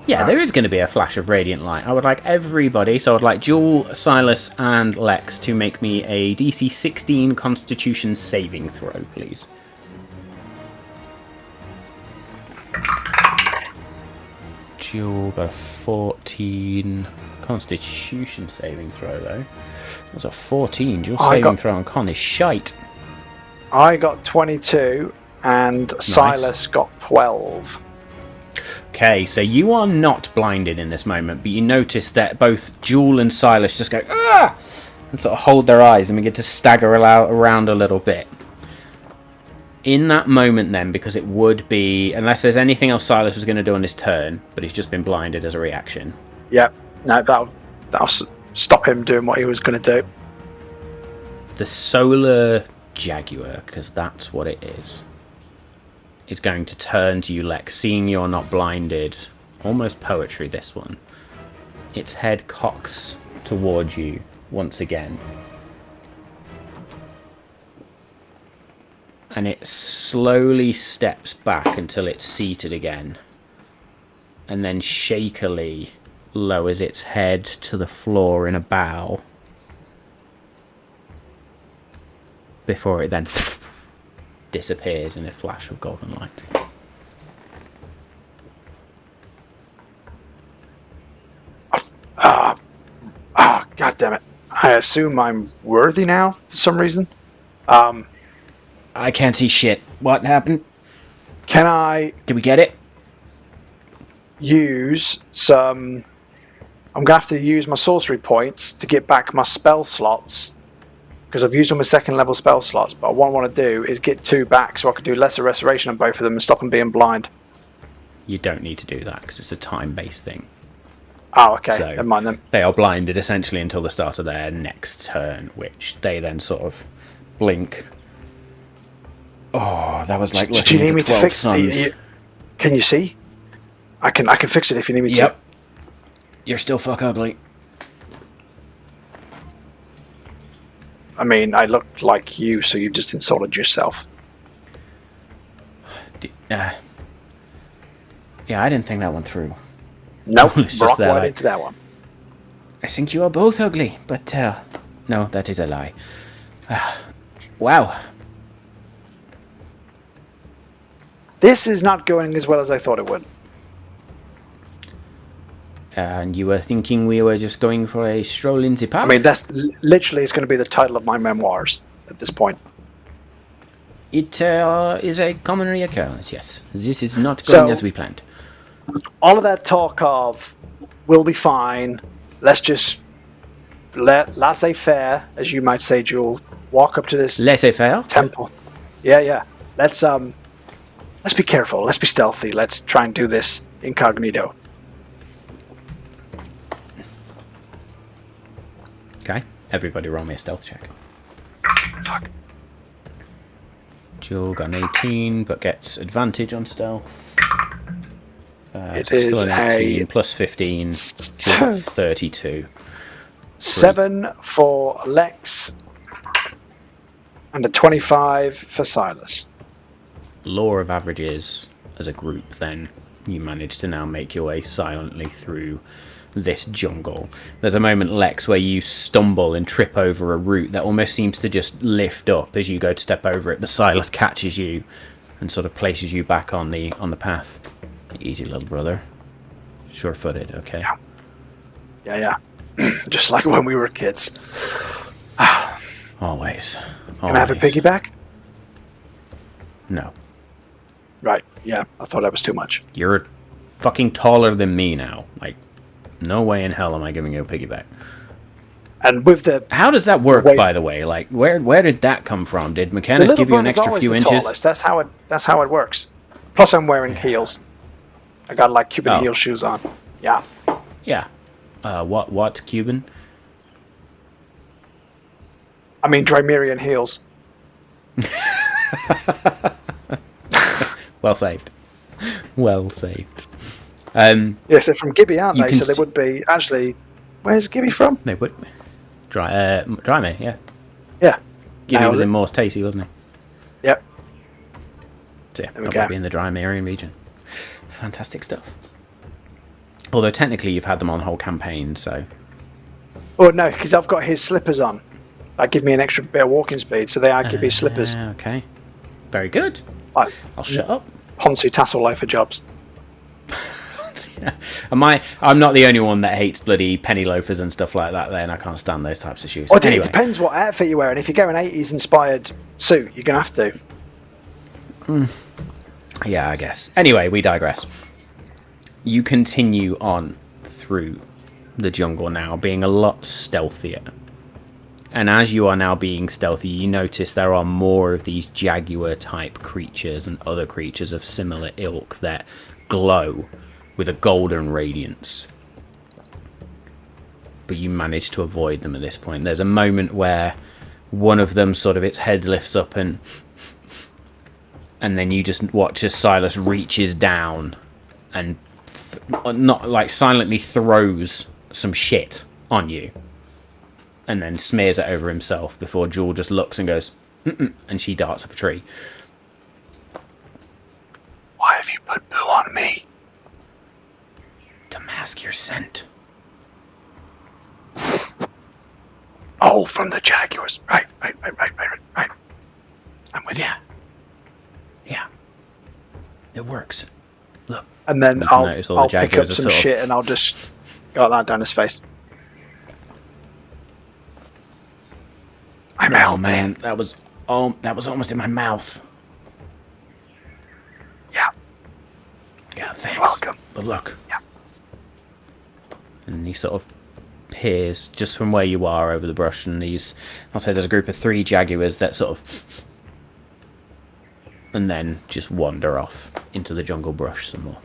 Yeah, there is going to be a flash of radiant light. I would like everybody, so I would like Jewel, Silas, and Lex to make me a DC 16 Constitution saving throw, please. Jewel got a 14 Constitution saving throw, though. That's a 14. Jewel's saving throw on con is shite. I got 22, and nice. Silas got 12. Okay, so you are not blinded in this moment, but you notice that both Jewel and Silas just go, "Ah!" and sort of hold their eyes and begin to stagger around a little bit. In that moment then, because it would be, unless there's anything else Silas was going to do on his turn, but he's just been blinded as a reaction. Yeah, no, that'll stop him doing what he was going to do. The Solar Jaguar, because that's what it is going to turn to you, Lex, seeing you're not blinded. Almost poetry, this one. Its head cocks towards you once again. And it slowly steps back until it's seated again. And then shakily lowers its head to the floor in a bow. Before it then disappears in a flash of golden light. God damn it. I assume I'm worthy now for some reason. I can't see shit. What happened? Can we get it? Use some... I'm going to have to use my sorcery points to get back my spell slots. Because I've used all my second level spell slots. But what I want to do is get 2 back so I can do lesser restoration on both of them and stop them being blind. You don't need to do that because it's a time-based thing. Oh, okay. So Never mind then. they are blinded essentially until the start of their next turn, which they then sort of blink. Oh, that was like looking into 12 suns. Can you see? I can fix it if you need me to. Yep. You're still fuck ugly. I mean, I look like you, so you've just insulted yourself. Yeah, I didn't think that one through. Nope, It's rock just that, right like, into that one. I think you are both ugly, but no, that is a lie. Wow. This is not going as well as I thought it would. And you were thinking we were just going for a stroll in the park? I mean, that's literally is going to be the title of my memoirs at this point. It is a common reoccurrence, yes. This is not going as we planned. All of that talk of, we'll be fine, let's just laissez-faire, as you might say, Jewel, walk up to this Laissez-faire? temple. Yeah. Let's be careful, let's be stealthy, let's try and do this incognito. Okay, everybody roll me a stealth check. Fuck. Jill got an 18, but gets advantage on stealth. It So is still an 18 a plus 15, 32. 7 for Lex and a 25 for Silas. Law of averages as a group, then you manage to now make your way silently through this jungle. There's a moment, Lex, where you stumble and trip over a root that almost seems to just lift up as you go to step over it, but Silas catches you and sort of places you back on the path. Easy, little brother. Sure-footed, okay? Yeah. Just like when we were kids. Always. Can I have a piggyback? No. Right, yeah, I thought that was too much. You're fucking taller than me now. Like, no way in hell am I giving you a piggyback. And with the... How does that work, by the way? Like, where did that come from? Did McKenna give you an extra few inches? Tallest. That's how it works. Plus I'm wearing heels. I got like Cuban heel shoes on. Yeah. Yeah. What's Cuban? I mean Drymerian heels. Well saved. Well saved. Yes, they're from Gibby, aren't they? So they would be... Actually, where's Gibby from? They would be. Dryme, yeah. Yeah. Gibby was in Morse Tacey, wasn't he? Yep. So yeah, probably in the Drymerian region. Fantastic stuff. Although technically you've had them on the whole campaign, so... Oh, no, because I've got his slippers on. That give me an extra bit of walking speed, so they are Gibby's slippers. Okay. Very good. I'll shut up. Poncy tassel life for jobs. Yeah. I'm not the only one that hates bloody penny loafers and stuff like that then. I can't stand those types of shoes. Well, anyway. It depends what outfit you're wearing. If you go an 80s inspired suit, you're going to have to. Yeah, I guess. Anyway, we digress. You continue on through the jungle now, being a lot stealthier. And as you are now being stealthy, you notice there are more of these jaguar-type creatures and other creatures of similar ilk that glow with a golden radiance. But you manage to avoid them at this point. There's a moment where one of them sort of its head lifts up and then you just watch as Silas reaches down and not like silently throws some shit on you and then smears it over himself before Jewel just looks and goes, mm-mm, and she darts up a tree. Why have you put poo on me? To mask your scent. Oh, from the jaguars. Right. I'm with you. Yeah. It works. Look. And then You can I'll notice all the pick up jaguars are some sort of- shit and I'll just go that down his face. I'm out, man. That was almost in my mouth. Yeah. Yeah, thanks. Welcome. But look. Yeah. And he sort of peers just from where you are over the brush, and I'll say there's a group of 3 jaguars that sort of, and then just wander off into the jungle brush some more.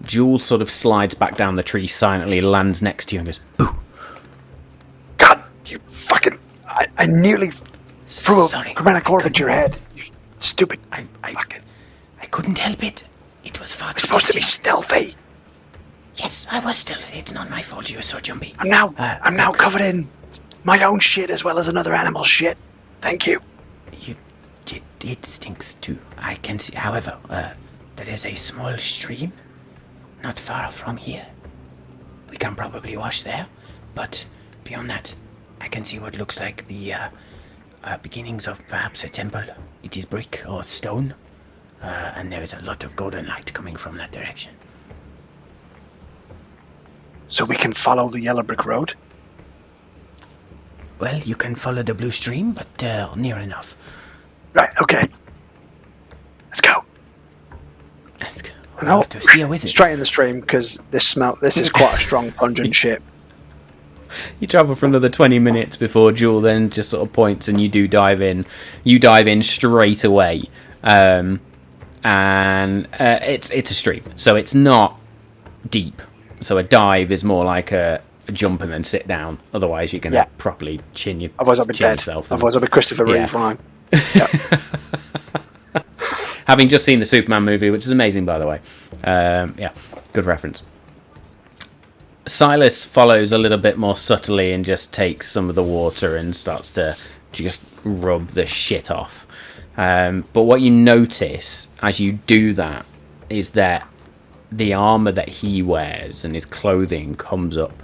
Jewel sort of slides back down the tree silently, lands next to you and goes, boo. God, you fucking... I nearly threw a Sorry, chromatic orb at your head. You stupid fucking... I couldn't help it. It was far You're supposed to be stealthy. Yes, I was still. It's not my fault you were so jumpy. I'm now covered in my own shit as well as another animal's shit. Thank you. It stinks too. I can see. However, there is a small stream not far from here. We can probably wash there, but beyond that, I can see what looks like the beginnings of perhaps a temple. It is brick or stone, and there is a lot of golden light coming from that direction. So we can follow the yellow brick road? Well, you can follow the blue stream, but near enough. Right, okay. Let's go. I'll have to see a wizard. Straight in the stream, because this is quite a strong, pungent shit. You travel for another 20 minutes before Jewel then just sort of points and you do dive in. You dive in straight away. And it's a stream, so it's not deep. So a dive is more like a jump and then sit down. Otherwise, you're going to properly chin Otherwise, I'll be dead. yourself. Otherwise, I'll be Christopher Reeve, right? Having just seen the Superman movie, which is amazing, by the way. Good reference. Silas follows a little bit more subtly and just takes some of the water and starts to just rub the shit off. But what you notice as you do that is that the armor that he wears and his clothing comes up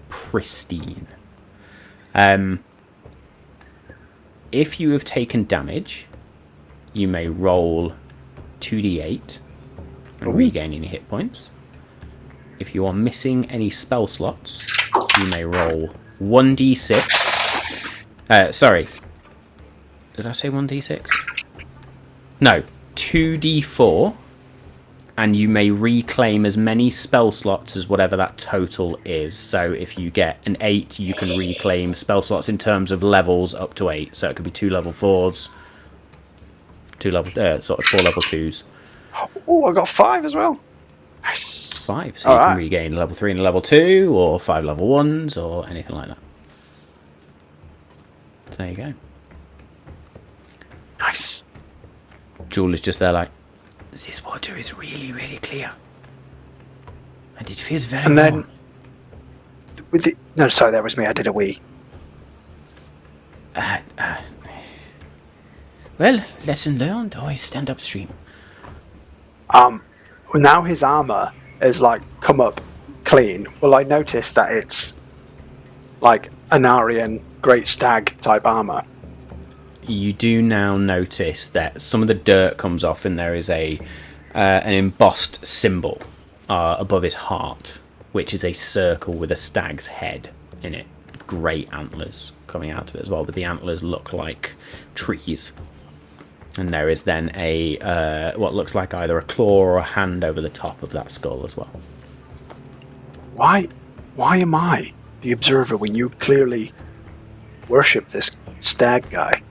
pristine. If you have taken damage, you may roll 2d8 and regain any hit points. If you are missing any spell slots, you may roll 1d6. Sorry. Did I say 1d6? No, 2d4. And you may reclaim as many spell slots as whatever that total is. So if you get an 8, you can reclaim spell slots in terms of levels up to 8. So it could be 2 level 4s, 4 level 2s. Oh, I got 5 as well. Nice. 5. So you can regain level 3 and a level 2, or 5 level 1s, or anything like that. So there you go. Nice. Jewel is just there like, this water is really, really clear. And it feels very warm. No, sorry, that was me. I did a wee. Well, lesson learned, always stand upstream. Now his armor is like come up clean. Well, I noticed that it's like an Aryan Great Stag type armor. You do now notice that some of the dirt comes off and there is an embossed symbol above his heart, which is a circle with a stag's head in it. Great antlers coming out of it as well, but the antlers look like trees. And there is then a what looks like either a claw or a hand over the top of that skull as well. Why am I the observer when you clearly worship this stag guy?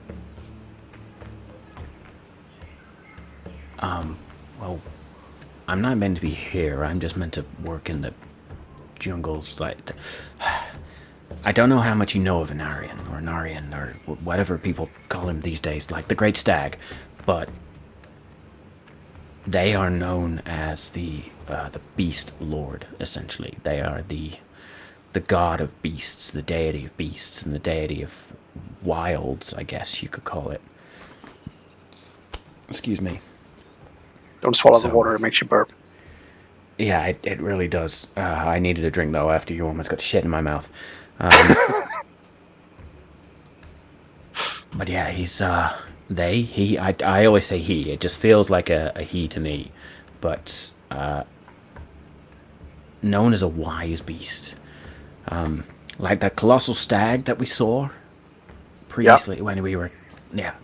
Well, I'm not meant to be here. I'm just meant to work in the jungles. I don't know how much you know of Anarian, or whatever people call him these days, like the Great Stag, but they are known as the Beast Lord. Essentially, they are the god of beasts, the deity of beasts, and the deity of wilds, I guess you could call it. Excuse me. Don't swallow the water; it makes you burp. Yeah, it really does. I needed a drink though after you almost got shit in my mouth. But yeah, he's I always say he. It just feels like a he to me, but known as a wise beast, like that colossal stag that we saw previously when we were,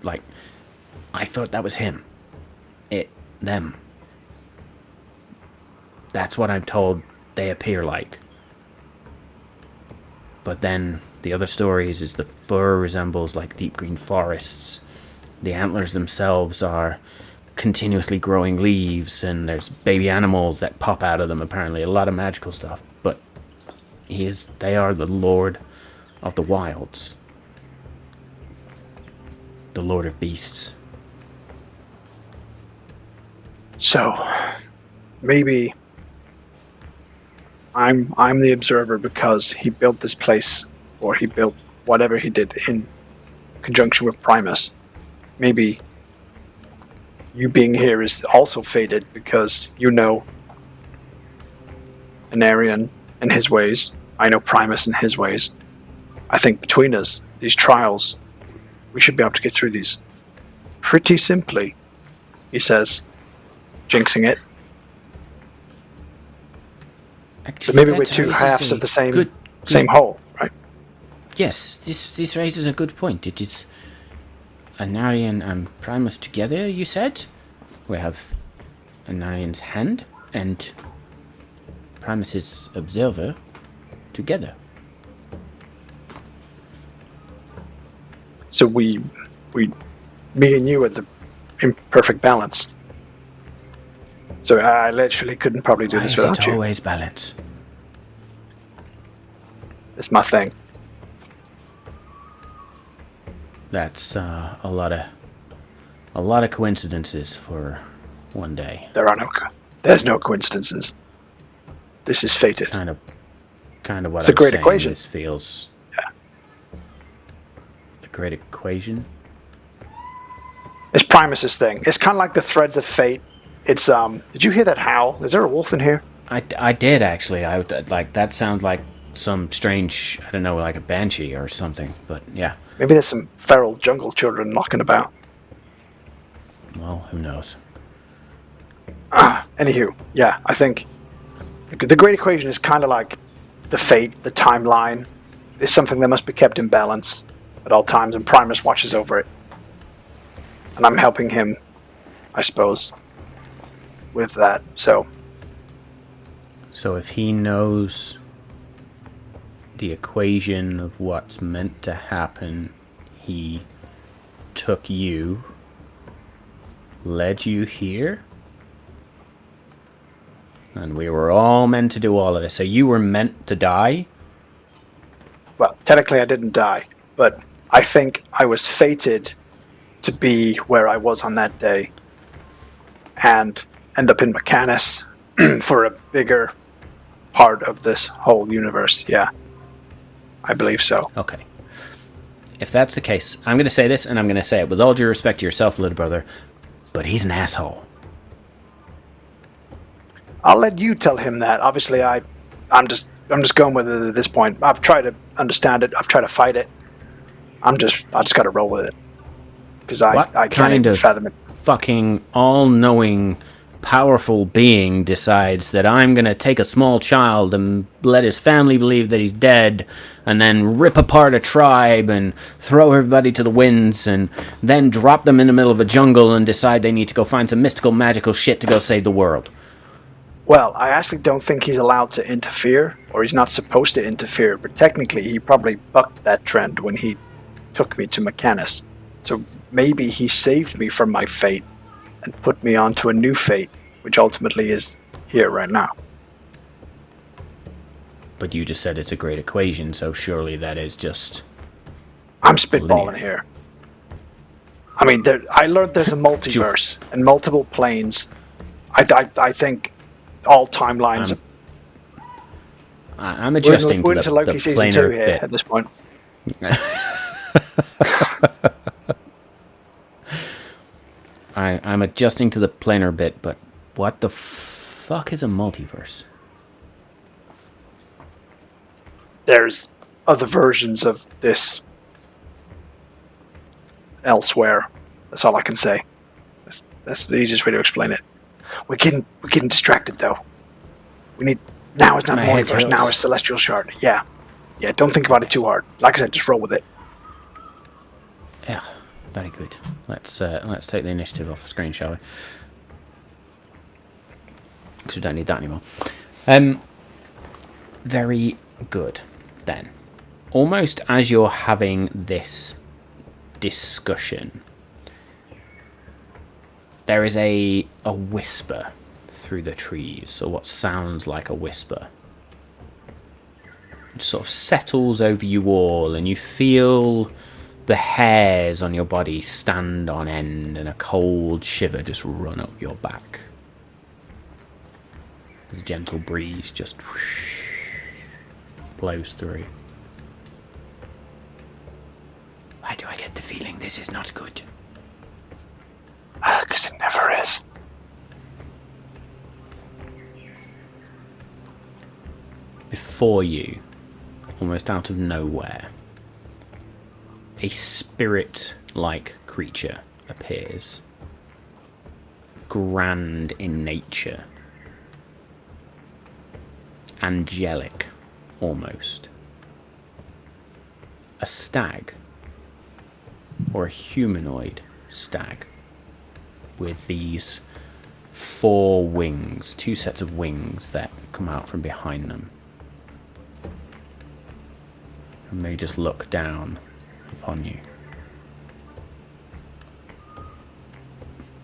like I thought that was him. Them. That's what I'm told they appear like. But then the other stories is the fur resembles like deep green forests. The antlers themselves are continuously growing leaves, and there's baby animals that pop out of them, apparently. A lot of magical stuff. But they are the Lord of the Wilds. The Lord of Beasts. So, maybe I'm the observer because he built this place, or he built whatever he did in conjunction with Primus. Maybe you being here is also fated because you know Anarian and his ways. I know Primus and his ways. I think between us, these trials, we should be able to get through these pretty simply, he says, jinxing it. Actually, so maybe we're two halves of the same whole, right? Yes, this raises a good point. It is Anarian and Primus together, you said? We have Anarian's hand and Primus's observer together. So me and you are the imperfect balance. So I literally couldn't probably do this without you. Always balance. It's my thing. That's a lot of coincidences for one day. There's no coincidences. This is fated. Kind of what it's a great saying. Equation. This feels. Yeah. The great equation. It's Primus's thing. It's kind of like the threads of fate. It's Did you hear that howl? Is there a wolf in here? I did actually. I like that. Sounds like some strange, I don't know, like a banshee or something. But yeah. Maybe there's some feral jungle children knocking about. Well, who knows? Anywho, yeah, I think the great equation is kind of like the fate, the timeline. It's something that must be kept in balance at all times, and Primus watches over it. And I'm helping him, I suppose, with that. So if he knows the equation of what's meant to happen, he took you, led you here, and we were all meant to do all of this. So you were meant to die? Well, technically I didn't die, but I think I was fated to be where I was on that day and end up in Mechanus for a bigger part of this whole universe. Yeah, I believe so. Okay. If that's the case, I'm going to say this, and I'm going to say it with all due respect to yourself, little brother, but he's an asshole. I'll let you tell him that. Obviously, I'm just going with it at this point. I've tried to understand it. I've tried to fight it. I just got to roll with it because I can't even fathom it. Fucking all-knowing, powerful being decides that I'm going to take a small child and let his family believe that he's dead, and then rip apart a tribe and throw everybody to the winds, and then drop them in the middle of a jungle and decide they need to go find some mystical, magical shit to go save the world. Well, I actually don't think he's allowed to interfere, or he's not supposed to interfere, but technically he probably bucked that trend when he took me to Mechanus. So maybe he saved me from my fate and put me onto a new fate, which ultimately is here right now. But you just said it's a great equation, so surely that is just... I'm spitballing linear. here. I mean, I learned there's a multiverse and multiple planes. I think all timelines... I'm adjusting we're to into the Loki season 2 planar here bit. at this point. I'm adjusting to the planar bit, but what the fuck is a multiverse? There's other versions of this elsewhere. That's all I can say. That's the easiest way to explain it. We're getting distracted though. We need now it's not My head multiverse, now hurts. it's celestial shard. Yeah. Don't think about it too hard. Like I said, just roll with it. Yeah, very good. Let's take the initiative off the screen, shall we? Because we don't need that anymore. Very good. Then, almost as you're having this discussion, there is a whisper through the trees, or what sounds like a whisper. It sort of settles over you all, and you feel the hairs on your body stand on end, and a cold shiver just run up your back. As a gentle breeze just blows through. Why do I get the feeling this is not good? Because it never is. Before you, almost out of nowhere, a spirit-like creature appears. Grand in nature. Angelic, almost. A stag. Or a humanoid stag. With these 4 wings, 2 sets of wings that come out from behind them. And they just look down upon you.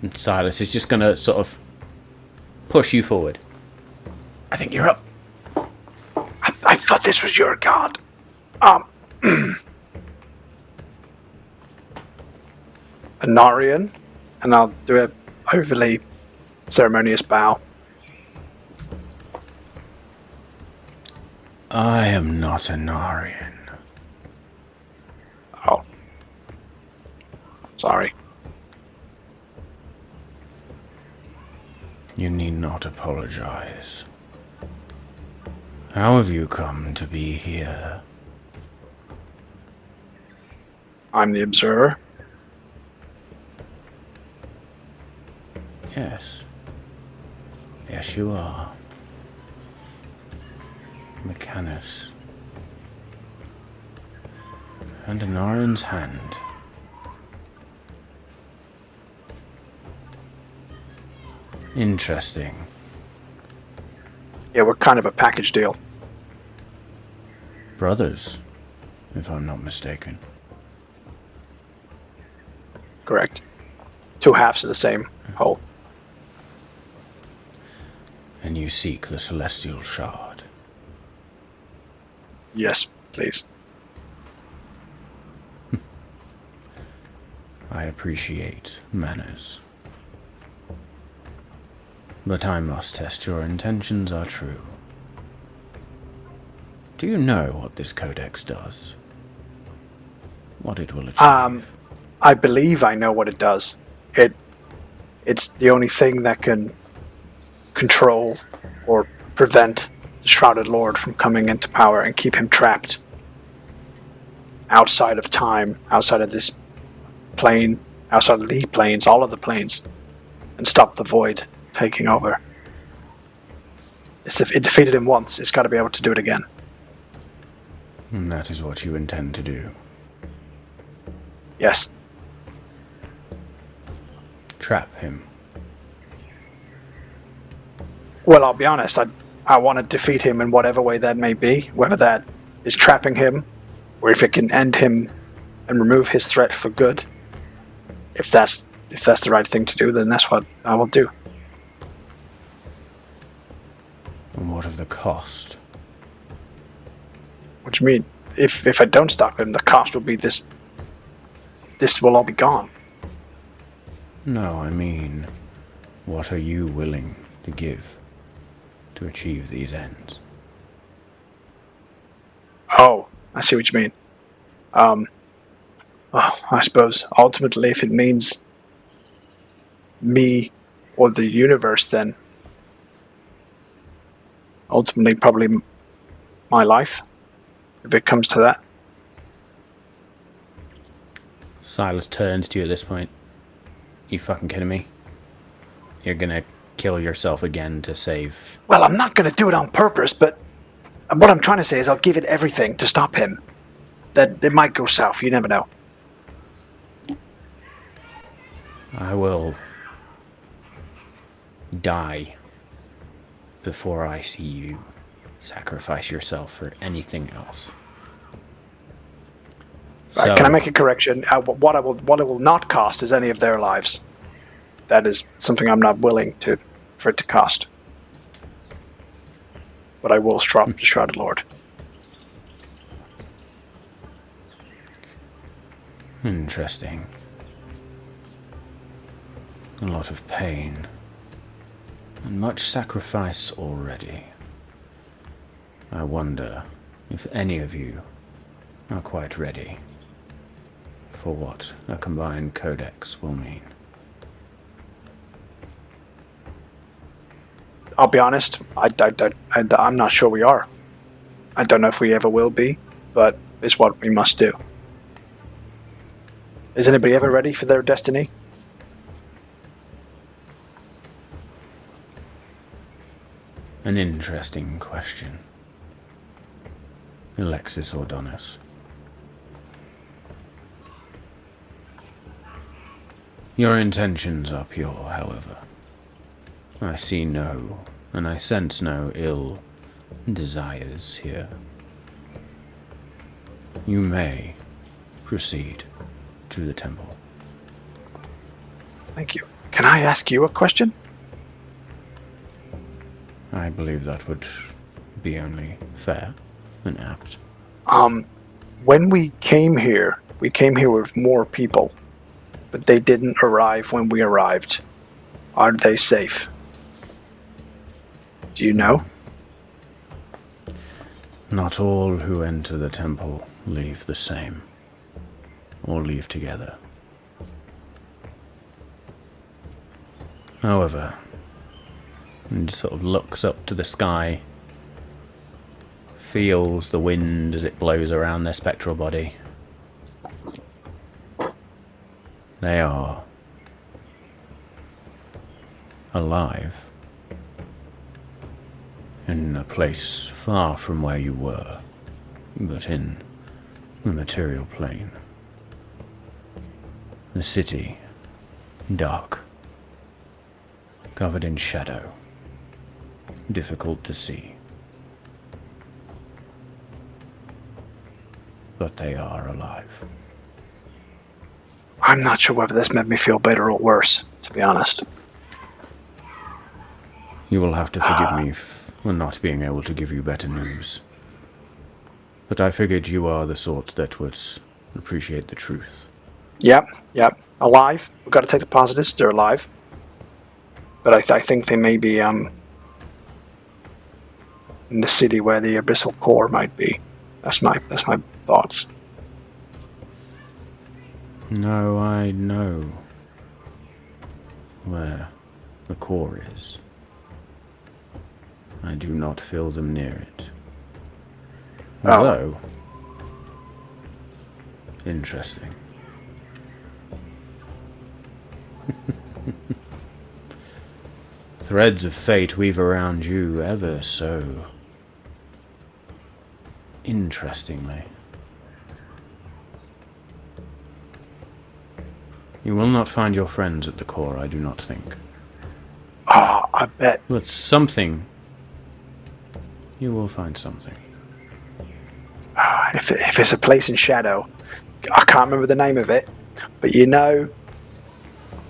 And Silas is just going to sort of push you forward. I think you're up. I thought this was your god. Anarian, and I'll do a overly ceremonious bow. I am not Anarian. Oh. Sorry. You need not apologize. How have you come to be here? I'm the observer. Yes. Yes, you are. Mechanus. And Anarian's hand. Interesting. Yeah, we're kind of a package deal. Brothers, if I'm not mistaken. Correct. 2 halves of the same whole. And you seek the celestial shard. Yes, please. I appreciate manners. But I must test your intentions are true. Do you know what this codex does? What it will achieve? I believe I know what it does. It's the only thing that can control or prevent the Shrouded Lord from coming into power and keep him trapped outside of time, outside of this plane, outside of the planes, all of the planes, and stop the void taking over. It defeated him once, it's got to be able to do it again. And that is what you intend to do. Yes. Trap him. Well, I'll be honest. I want to defeat him in whatever way that may be, whether that is trapping him, or if it can end him and remove his threat for good. If that's the right thing to do, then that's what I will do. And what of the cost? What do you mean? If I don't stop him, the cost will be this. This will all be gone. No, I mean, what are you willing to give to achieve these ends? Oh, I see what you mean. I suppose ultimately, if it means me or the universe, then ultimately probably my life, if it comes to that. Silas turns to you at this point. You fucking kidding me? You're gonna kill yourself again to save... Well, I'm not going to do it on purpose, but what I'm trying to say is I'll give it everything to stop him. That it might go south, you never know. I will die before I see you sacrifice yourself for anything else. Right, can I make a correction? What it will not cost is any of their lives. That is something I'm not willing for it to cost. But I will drop the Shrouded Lord. Interesting. A lot of pain. And much sacrifice already. I wonder if any of you are quite ready for what a combined codex will mean. I'll be honest, I'm not sure we are. I don't know if we ever will be, but it's what we must do. Is anybody ever ready for their destiny? An interesting question. Alexis Ordonis. Your intentions are pure, however. I see no, and I sense no ill desires here. You may proceed to the temple. Thank you. Can I ask you a question? I believe that would be only fair and apt. When we came here with more people, but they didn't arrive when we arrived. Are they safe? Do you know? Not all who enter the temple leave the same, or leave together. However, he sort of looks up to the sky, feels the wind as it blows around their spectral body. They are alive in a place far from where you were, but in the material plane. The city, dark, covered in shadow, difficult to see. But they are alive. I'm not sure whether this made me feel better or worse, to be honest. You will have to forgive me for not being able to give you better news. But I figured you are the sort that would appreciate the truth. Yep. Alive. We've got to take the positives. They're alive. But I think they may be in the city where the abyssal core might be. That's my thoughts. No, I know where the core is. I do not feel them near it. Although, interesting. Threads of fate weave around you ever so interestingly. You will not find your friends at the core, I do not think. I bet. But something. You will find something. If it's a place in Shadow, I can't remember the name of it, but you know,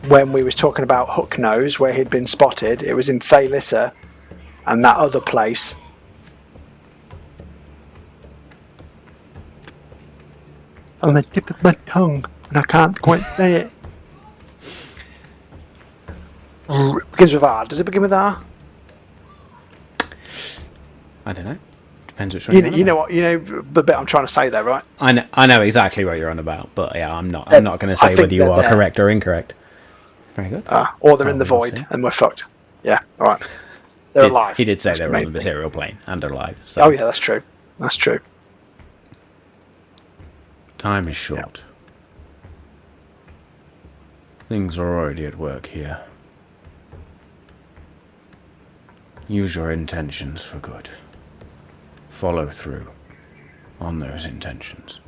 when we was talking about Hooknose, where he'd been spotted, it was in Thaylissa, and that other place. On the tip of my tongue, and I can't quite say it. Begins with R. Does it begin with R? I don't know. Depends which one. You know what? You know the bit I'm trying to say there, right? I know exactly what you're on about, but yeah, I'm not going to say whether you are correct or incorrect. Very good. Or they're in the void, and we're fucked. Yeah, all right. They're alive. He did say they were on the material plane and alive. So. Oh yeah, that's true. That's true. Time is short. Things are already at work here. Use your intentions for good. Follow through on those intentions.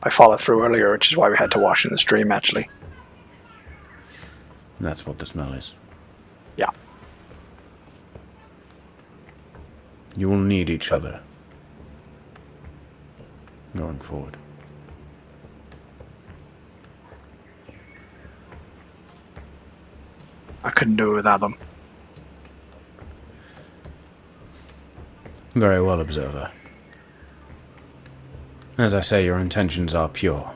I followed through earlier, which is why we had to wash in the stream, actually. That's what the smell is. Yeah. You will need each other going forward. I couldn't do it without them. Very well, Observer. As I say, your intentions are pure.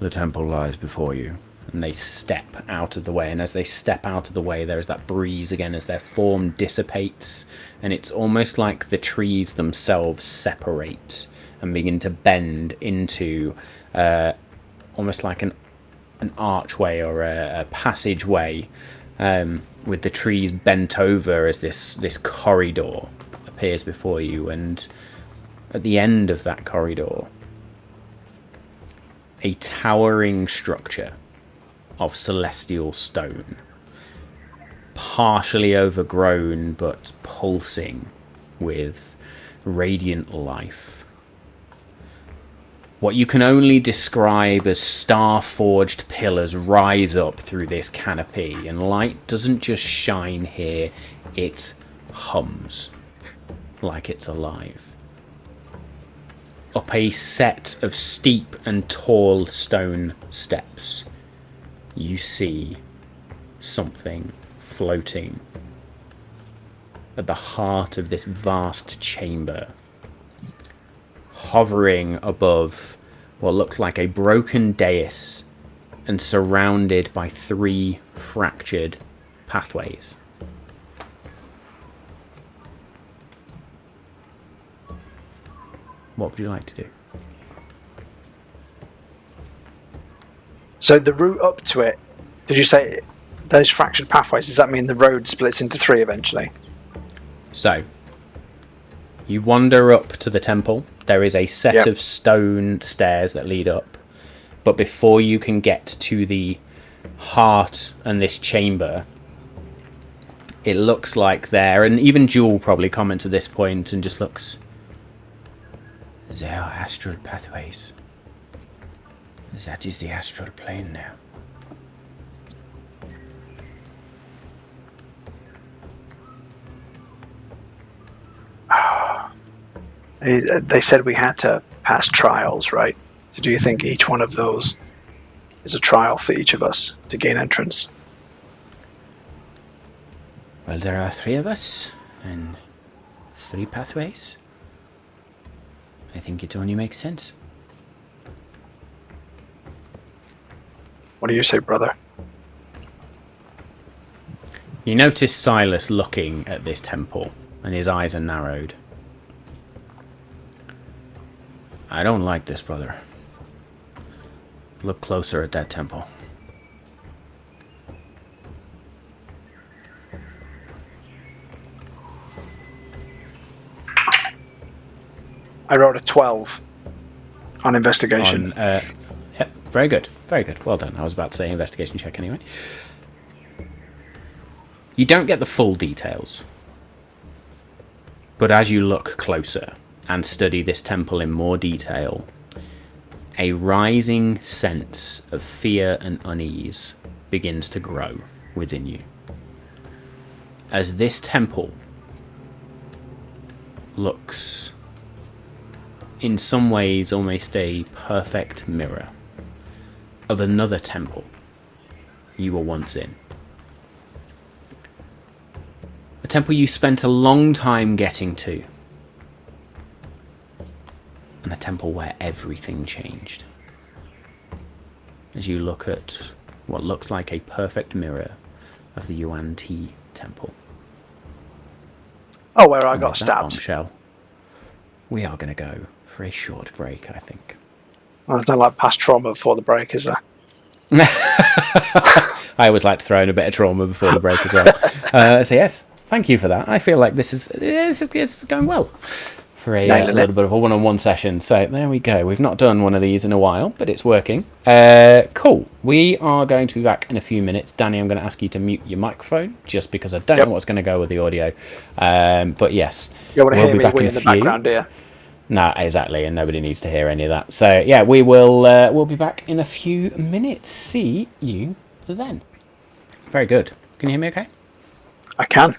The temple lies before you, and they step out of the way, and as they step out of the way, there is that breeze again as their form dissipates, and it's almost like the trees themselves separate and begin to bend into almost like an archway or a passageway, with the trees bent over as this corridor appears before you, and at the end of that corridor, a towering structure of celestial stone, partially overgrown but pulsing with radiant life. What you can only describe as star-forged pillars rise up through this canopy, and light doesn't just shine here, it hums like it's alive. Up a set of steep and tall stone steps, you see something floating at the heart of this vast chamber, hovering above what looked like a broken dais and surrounded by 3 fractured pathways. What would you like to do? So the route up to it, did you say those fractured pathways, does that mean the road splits into 3 eventually? So, you wander up to the temple. There is a set of stone stairs that lead up. But before you can get to the heart and this chamber, it looks like there, and even Jewel probably comments at this point and just looks, there are astral pathways. That is the astral plane now. They said we had to pass trials, right? So do you think each one of those is a trial for each of us to gain entrance? Well, there are 3 of us, and 3 pathways. I think it only makes sense. What do you say, brother? You notice Silas looking at this temple, and his eyes are narrowed. I don't like this, brother. Look closer at that temple. I wrote a 12 on investigation. Yep, very good. Very good. Well done. I was about to say investigation check anyway. You don't get the full details. But as you look closer and study this temple in more detail, a rising sense of fear and unease begins to grow within you. As this temple looks, in some ways, almost a perfect mirror of another temple you were once in. A temple you spent a long time getting to. And a temple where everything changed. As you look at what looks like a perfect mirror of the Yuan Ti temple. Oh, where I got stabbed. Bombshell. We are going to go for a short break, I think. Well, there's no like past trauma before the break, is there? I always like to throw in a bit of trauma before the break as well. So yes, thank you for that. I feel like this is going well for a little bit of a one-on-one session. So there we go. We've not done one of these in a while, but it's working. Cool. We are going to be back in a few minutes. Danny, I'm going to ask you to mute your microphone just because I don't know what's going to go with the audio. But yes, you want to hear me in the background, dear? No, exactly, and nobody needs to hear any of that. So yeah, we will. We'll be back in a few minutes. See you then. Very good. Can you hear me? Okay. I can.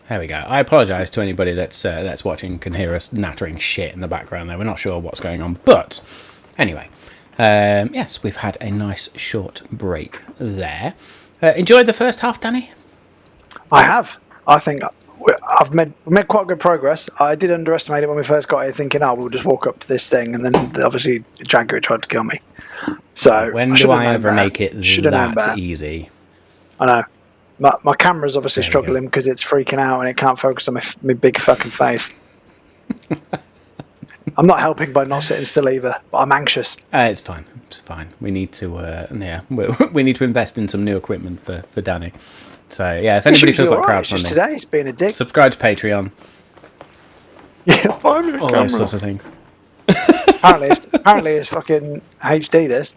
There we go. I apologise to anybody that's watching can hear us nattering shit in the background there. We're not sure what's going on. But anyway, yes, we've had a nice short break there. Enjoyed the first half, Danny? I have. I think I've made quite good progress. I did underestimate it when we first got here, thinking, we'll just walk up to this thing. And then obviously Jaguar tried to kill me. So when do I ever make it that easy? I know. My camera's obviously struggling because it's freaking out and it can't focus on my big fucking face. I'm not helping by not sitting still either, but I'm anxious. It's fine. It's fine. We need to, we need to invest in some new equipment for Danny. So yeah, if anybody feels like crowdfunding, today it's been a dick. Subscribe to Patreon. Yeah, buy me a all camera. Those sorts of things. apparently it's fucking HD. This.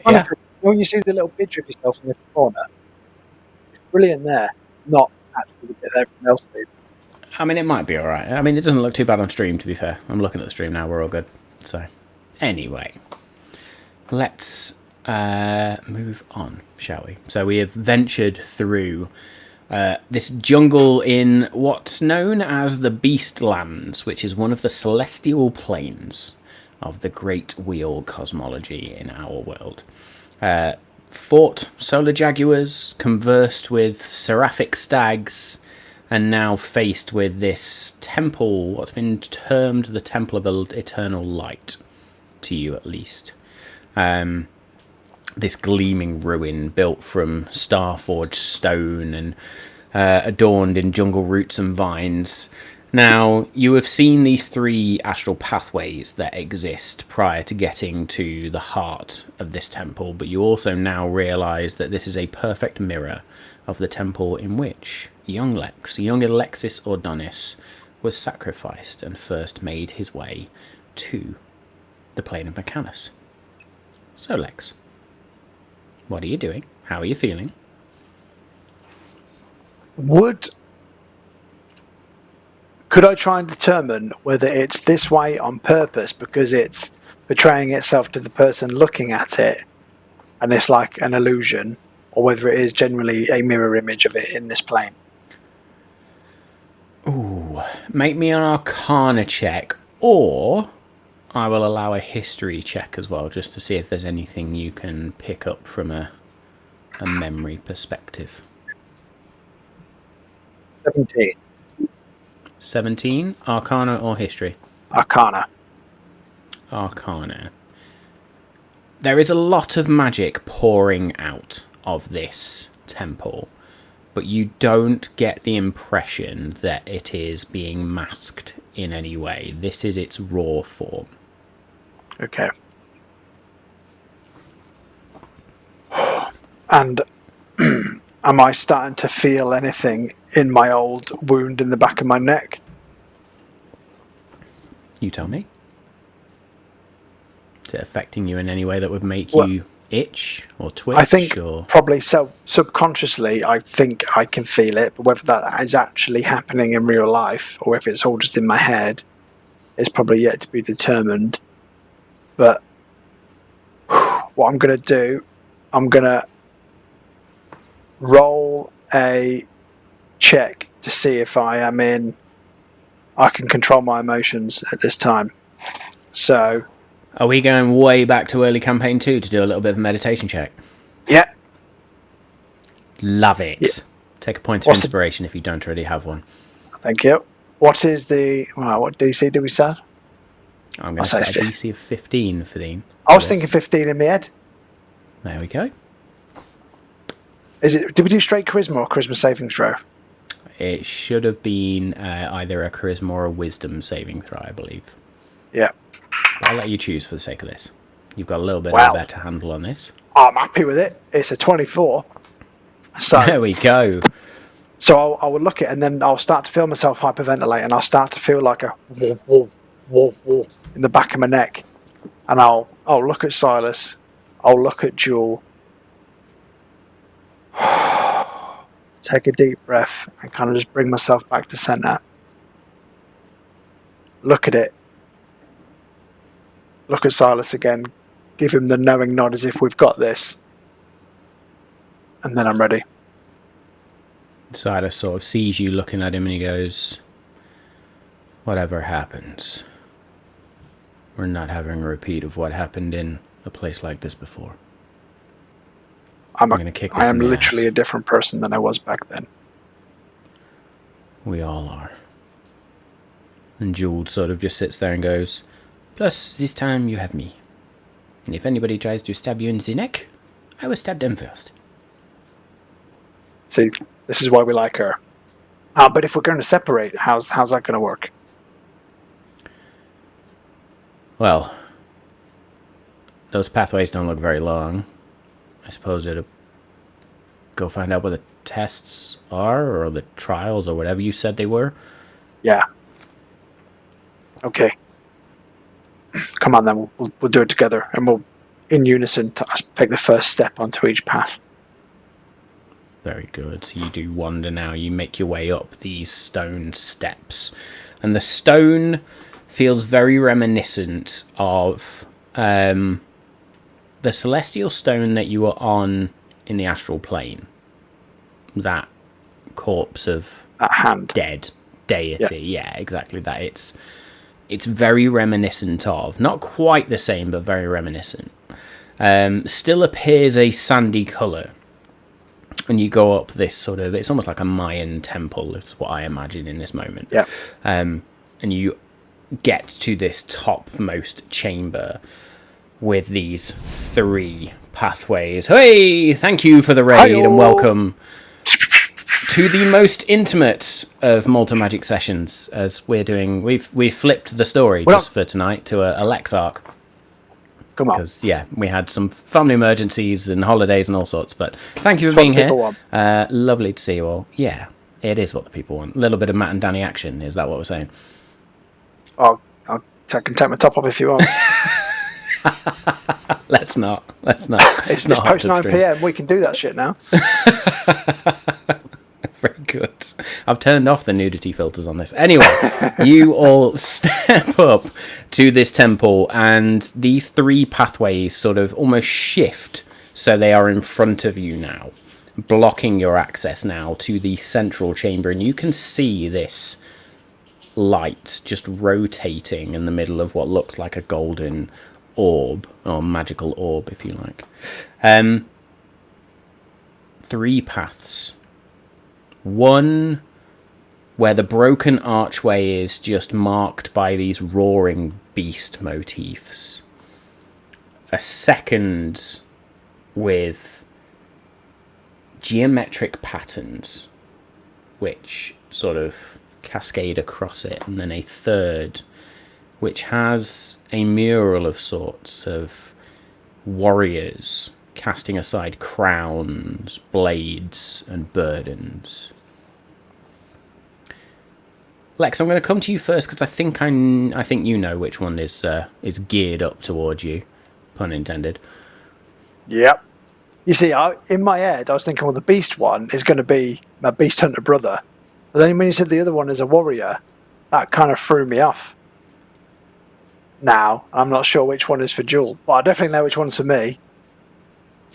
Yeah. When you see the little picture of yourself in the corner, it's brilliant there. Not actually the bit that everyone else sees. I mean, it might be alright. I mean, it doesn't look too bad on stream, to be fair. I'm looking at the stream now, we're all good. So, anyway. Let's move on, shall we? So we have ventured through this jungle in what's known as the Beastlands, which is one of the celestial planes of the Great Wheel cosmology in our world. Fought solar jaguars, conversed with seraphic stags, and now faced with this temple, what's been termed the Temple of Eternal Light, to you at least. This gleaming ruin built from star-forged stone and adorned in jungle roots and vines. Now, you have seen these three astral pathways that exist prior to getting to the heart of this temple, but you also now realise that this is a perfect mirror of the temple in which young Alexis Ordonis was sacrificed and first made his way to the plane of Mechanus. So, Lex, what are you doing? How are you feeling? Could I try and determine whether it's this way on purpose because it's betraying itself to the person looking at it and it's like an illusion, or whether it is generally a mirror image of it in this plane? Ooh, make me an Arcana check, or I will allow a history check as well, just to see if there's anything you can pick up from a memory perspective. 17. Arcana or history? Arcana. There is a lot of magic pouring out of this temple, but you don't get the impression that it is being masked in any way. This is its raw form. Okay. And am I starting to feel anything in my old wound in the back of my neck? You tell me. Is it affecting you in any way that would make you itch or twitch? I think probably subconsciously I think I can feel it, but whether that is actually happening in real life or if it's all just in my head is probably yet to be determined. But what I'm going to do, I'm going to roll a check to see if I can control my emotions at this time. So, are we going way back to early campaign 2 to do a little bit of a meditation check? yeah. Love it. Yeah. Take a point of inspiration if you don't already have one. Thank you. What DC do we set? I'm going to set a DC of 15 for the. I was thinking 15 in my head. There we go. Did we do straight charisma or charisma saving throw? It should have been either a charisma or a wisdom saving throw, I believe. Yeah. But I'll let you choose for the sake of this. You've got a little bit of a better handle on this. I'm happy with it. It's a 24. So there we go. So I will look at it, and then I'll start to feel myself hyperventilate, and I'll start to feel like a whoa in the back of my neck. And I'll look at Silas. I'll look at Jewel. Take a deep breath and kind of just bring myself back to center. Look at it. Look at Silas again. Give him the knowing nod as if we've got this. And then I'm ready. Silas sort of sees you looking at him and he goes, whatever happens, we're not having a repeat of what happened in a place like this before. I'm going to kick this. I am literally a different person than I was back then. We all are. And Jules sort of just sits there and goes, plus this time you have me. And if anybody tries to stab you in the neck, I will stab them first. See, this is why we like her. But if we're going to separate, how's that going to work? Well, those pathways don't look very long. I suppose it'll go find out what the tests are, or the trials, or whatever you said they were. Yeah. Okay. Come on then, we'll do it together, and we'll, in unison, take the first step onto each path. Very good. So you do wander now. You make your way up these stone steps. And the stone feels very reminiscent of the celestial stone that you were on in the astral plane. That corpse of that hand. Dead deity. Yeah, exactly that. It's very reminiscent of. Not quite the same, but very reminiscent. Still appears a sandy colour. And you go up this sort of, it's almost like a Mayan temple, is what I imagine in this moment. Yeah. And you get to this topmost chamber with these 3 pathways. Hey, thank you for the raid. Hi-yo. And welcome to the most intimate of Multi-Magic sessions, as we've flipped the story for tonight to a Lexarch. Come on. Because, we had some family emergencies and holidays and all sorts. But thank you for being here. Lovely to see you all. Yeah, it is what the people want. A little bit of Matt and Danny action. Is that what we're saying? I can take my top off if you want. Let's not. It's post 9 p.m. We can do that shit now. Very good. I've turned off the nudity filters on this. Anyway, you all step up to this temple, and these 3 pathways sort of almost shift so they are in front of you now, blocking your access now to the central chamber, and you can see this light just rotating in the middle of what looks like a golden orb, or magical orb if you like. 3 paths. One where the broken archway is just marked by these roaring beast motifs. A second with geometric patterns which sort of cascade across it, and then a third which has a mural of sorts of warriors casting aside crowns, blades, and burdens. Lex, I'm going to come to you first because I think you know which one is geared up towards you, pun intended. Yep. You see, in my head, I was thinking, well, the beast one is going to be my beast hunter brother, but then when you said the other one is a warrior, that kind of threw me off. Now I'm not sure which one is for Jewel, but I definitely know which one's for me.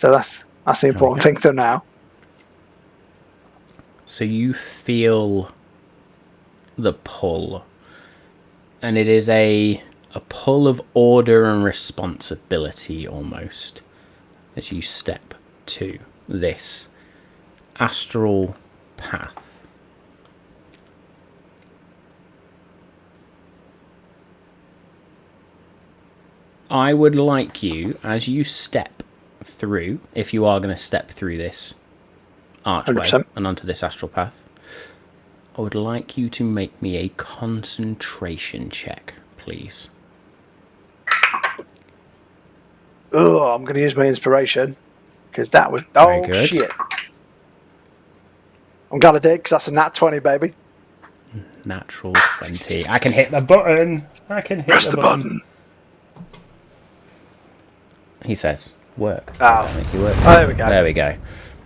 So that's the important thing for now. So you feel the pull, and it is a pull of order and responsibility almost, as you step to this astral path. I would like you, as you step through, if you are going to step through this archway 100%. and onto this astral path, I would like you to make me a concentration check, please. Oh, I'm going to use my inspiration because that was Very good. shit. I'm glad I did because that's a nat 20, baby. Natural 20. I can hit the button. Press the button. He says, work. Oh. Make you work. Oh, there we go. There we go. I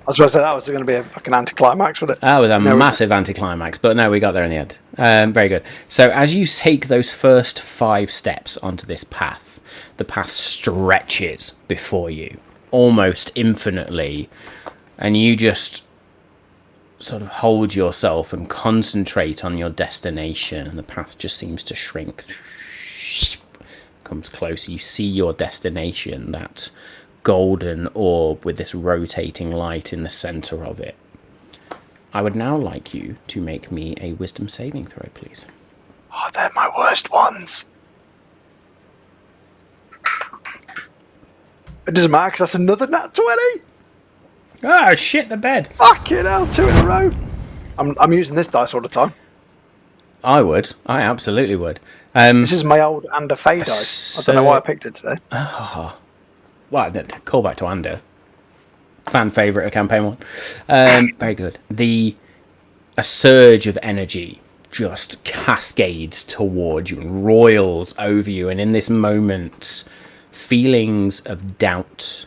was going to say that was going to be a fucking anticlimax, wasn't it? That was a massive anticlimax, but no, we got there in the end. Very good. So as you take those first 5 steps onto this path, the path stretches before you, almost infinitely, and you just sort of hold yourself and concentrate on your destination, and the path just seems to shrink. Comes closer, you see your destination, that golden orb with this rotating light in the center of it. I would now like you to make me a wisdom saving throw, please. Oh, they're my worst ones. It doesn't matter because that's another nat 20. Ah, shit the bed. Fucking hell, 2 in a row. I'm using this dice all the time. I absolutely would. This is my old Ander Fey dice. I don't know why I picked it today. Well, call back to Ander. Fan favourite of campaign 1. Very good. A surge of energy just cascades towards you and roils over you, and in this moment, feelings of doubt,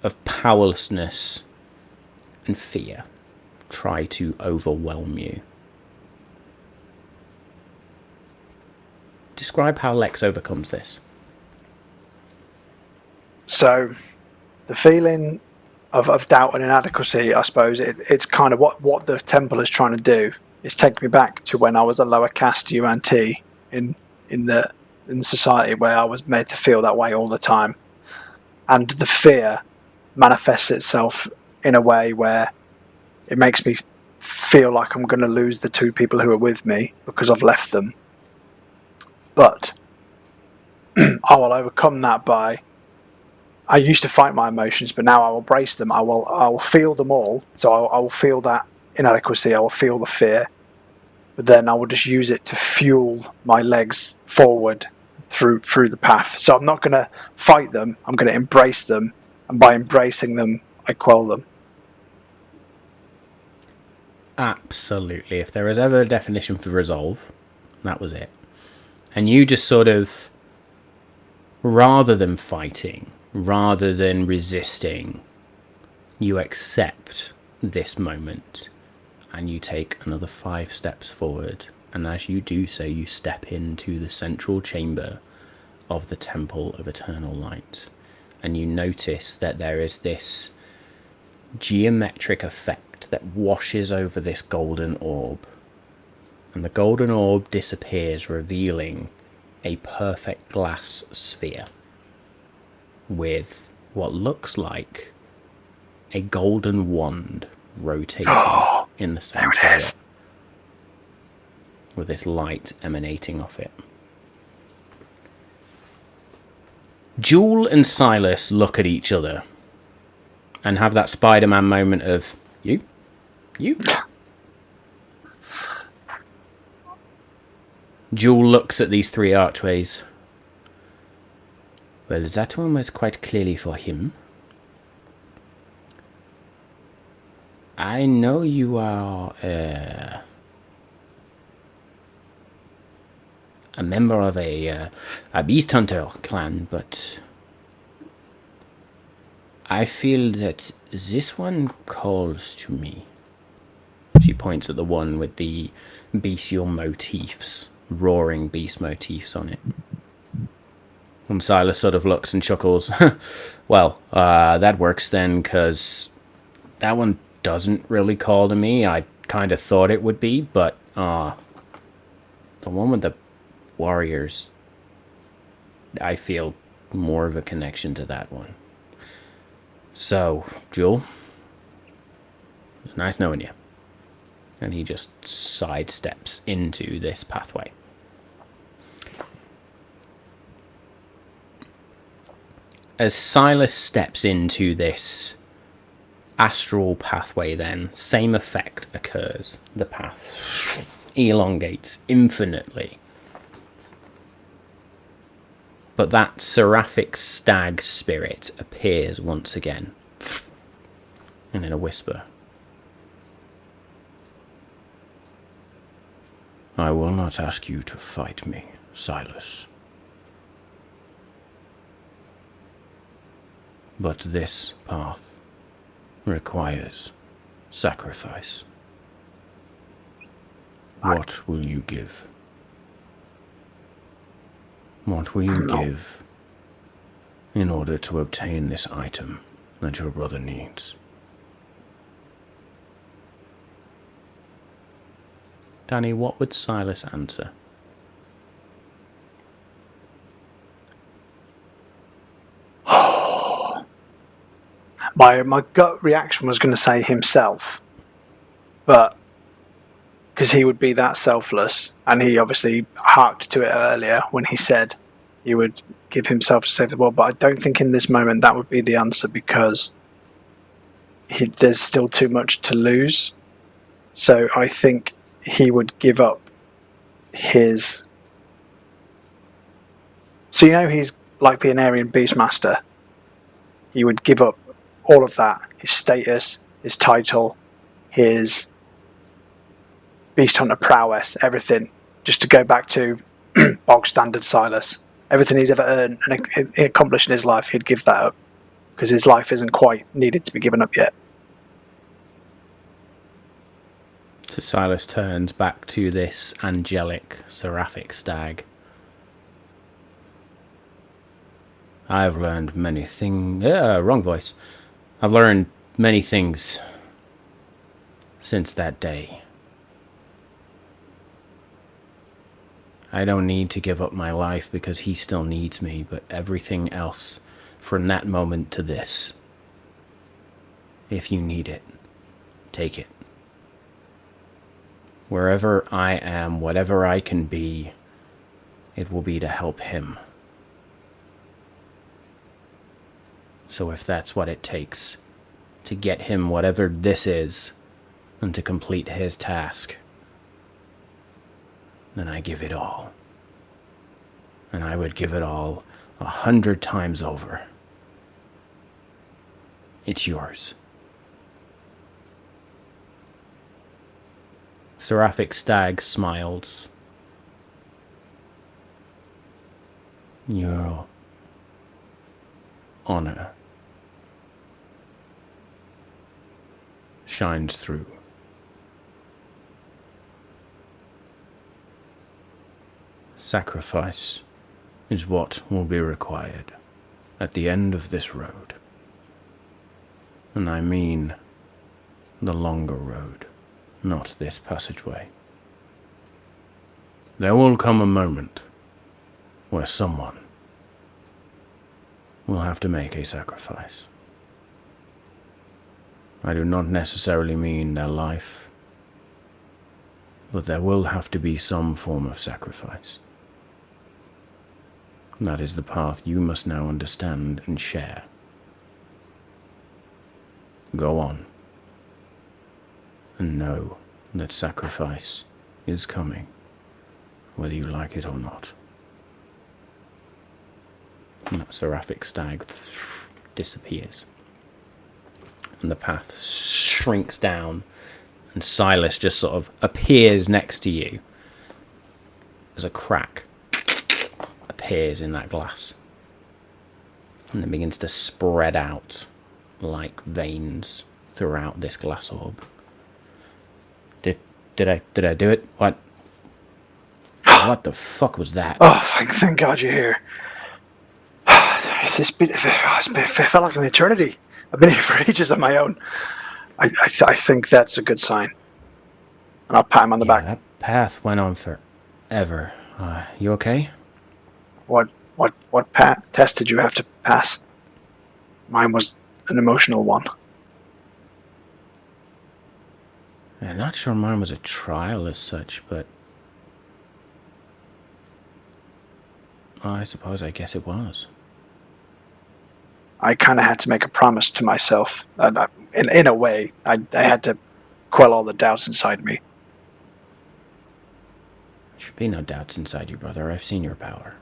of powerlessness, and fear try to overwhelm you. Describe how Lex overcomes this. So, the feeling of doubt and inadequacy, I suppose, it's kind of what the temple is trying to do. Is take me back to when I was a lower caste UNT in the society where I was made to feel that way all the time, and the fear manifests itself in a way where it makes me feel like I'm going to lose the 2 people who are with me because I've left them. But I will overcome that by... I used to fight my emotions, but now I will brace them. I will feel them all. So I will feel that inadequacy. I will feel the fear. But then I will just use it to fuel my legs forward through the path. So I'm not going to fight them. I'm going to embrace them. And by embracing them, I quell them. Absolutely. If there was ever a definition for resolve, that was it. And you just sort of, rather than fighting, rather than resisting, you accept this moment and you take another 5 steps forward. And as you do so, you step into the central chamber of the Temple of Eternal Light. And you notice that there is this geometric effect that washes over this golden orb. And the golden orb disappears, revealing a perfect glass sphere with what looks like a golden wand rotating in the center of it, with this light emanating off it. Jewel and Silas look at each other and have that Spider-Man moment of, you? Jewel looks at these 3 archways. Well, that one was quite clearly for him. I know you are a member of a beast hunter clan, but I feel that this one calls to me. She points at the one with the bestial motifs, roaring beast motifs on it. And Silas sort of looks and chuckles. Well, that works then, because that one doesn't really call to me. I kind of thought it would be, but the one with the warriors, I feel more of a connection to that one. So, Jewel, it's nice knowing you. And he just sidesteps into this pathway. As Silas steps into this astral pathway, then, same effect occurs. The path elongates infinitely. But that seraphic stag spirit appears once again. And in a whisper, I will not ask you to fight me, Silas. But this path requires sacrifice. What will you give? What will you give in order to obtain this item that your brother needs? Danny, what would Silas answer? My gut reaction was going to say himself, but because he would be that selfless, and he obviously harked to it earlier when he said he would give himself to save the world. But I don't think in this moment that would be the answer, because there's still too much to lose. So I think he would give up his... So you know he's like the Anarian Beastmaster. He would give up all of that, his status, his title, his Beast Hunter prowess, everything, just to go back to bog standard Silas. Everything he's ever earned and accomplished in his life, he'd give that up, because his life isn't quite needed to be given up yet. So Silas turns back to this angelic, seraphic stag. I've learned many things... wrong voice. I've learned many things since that day. I don't need to give up my life because he still needs me, but everything else from that moment to this. If you need it, take it. Wherever I am, whatever I can be, it will be to help him. So if that's what it takes to get him whatever this is and to complete his task, then I give it all. And I would give it all 100 times over. It's yours. Seraphic Stag smiles. Your honor shines through. Sacrifice is what will be required at the end of this road. And I mean the longer road, not this passageway. There will come a moment where someone will have to make a sacrifice. I do not necessarily mean their life, but there will have to be some form of sacrifice. That is the path you must now understand and share. Go on, and know that sacrifice is coming, whether you like it or not. And that seraphic stag disappears. And the path shrinks down, and Silas just sort of appears next to you as a crack appears in that glass. And then begins to spread out like veins throughout this glass orb. Did I do it? What? What the fuck was that? Oh, thank God you're here. It felt like an eternity. I've been here for ages on my own. I think that's a good sign. And I'll pat him on the back. That path went on forever. You okay? What test did you have to pass? Mine was an emotional one. I'm not sure mine was a trial as such, but I guess it was. I kind of had to make a promise to myself. In a way, I had to quell all the doubts inside me. There should be no doubts inside you, brother. I've seen your power.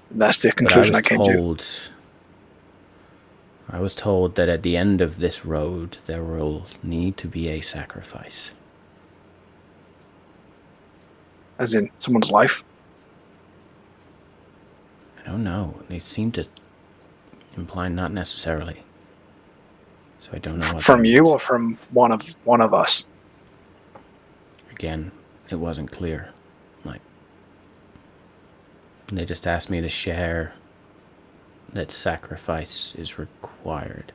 That's the conclusion I came to. I was told that at the end of this road, there will need to be a sacrifice. As in someone's life? I don't know. They seem to imply not necessarily. So I don't know what from you or from one of us. Again, it wasn't clear. They just asked me to share that sacrifice is required.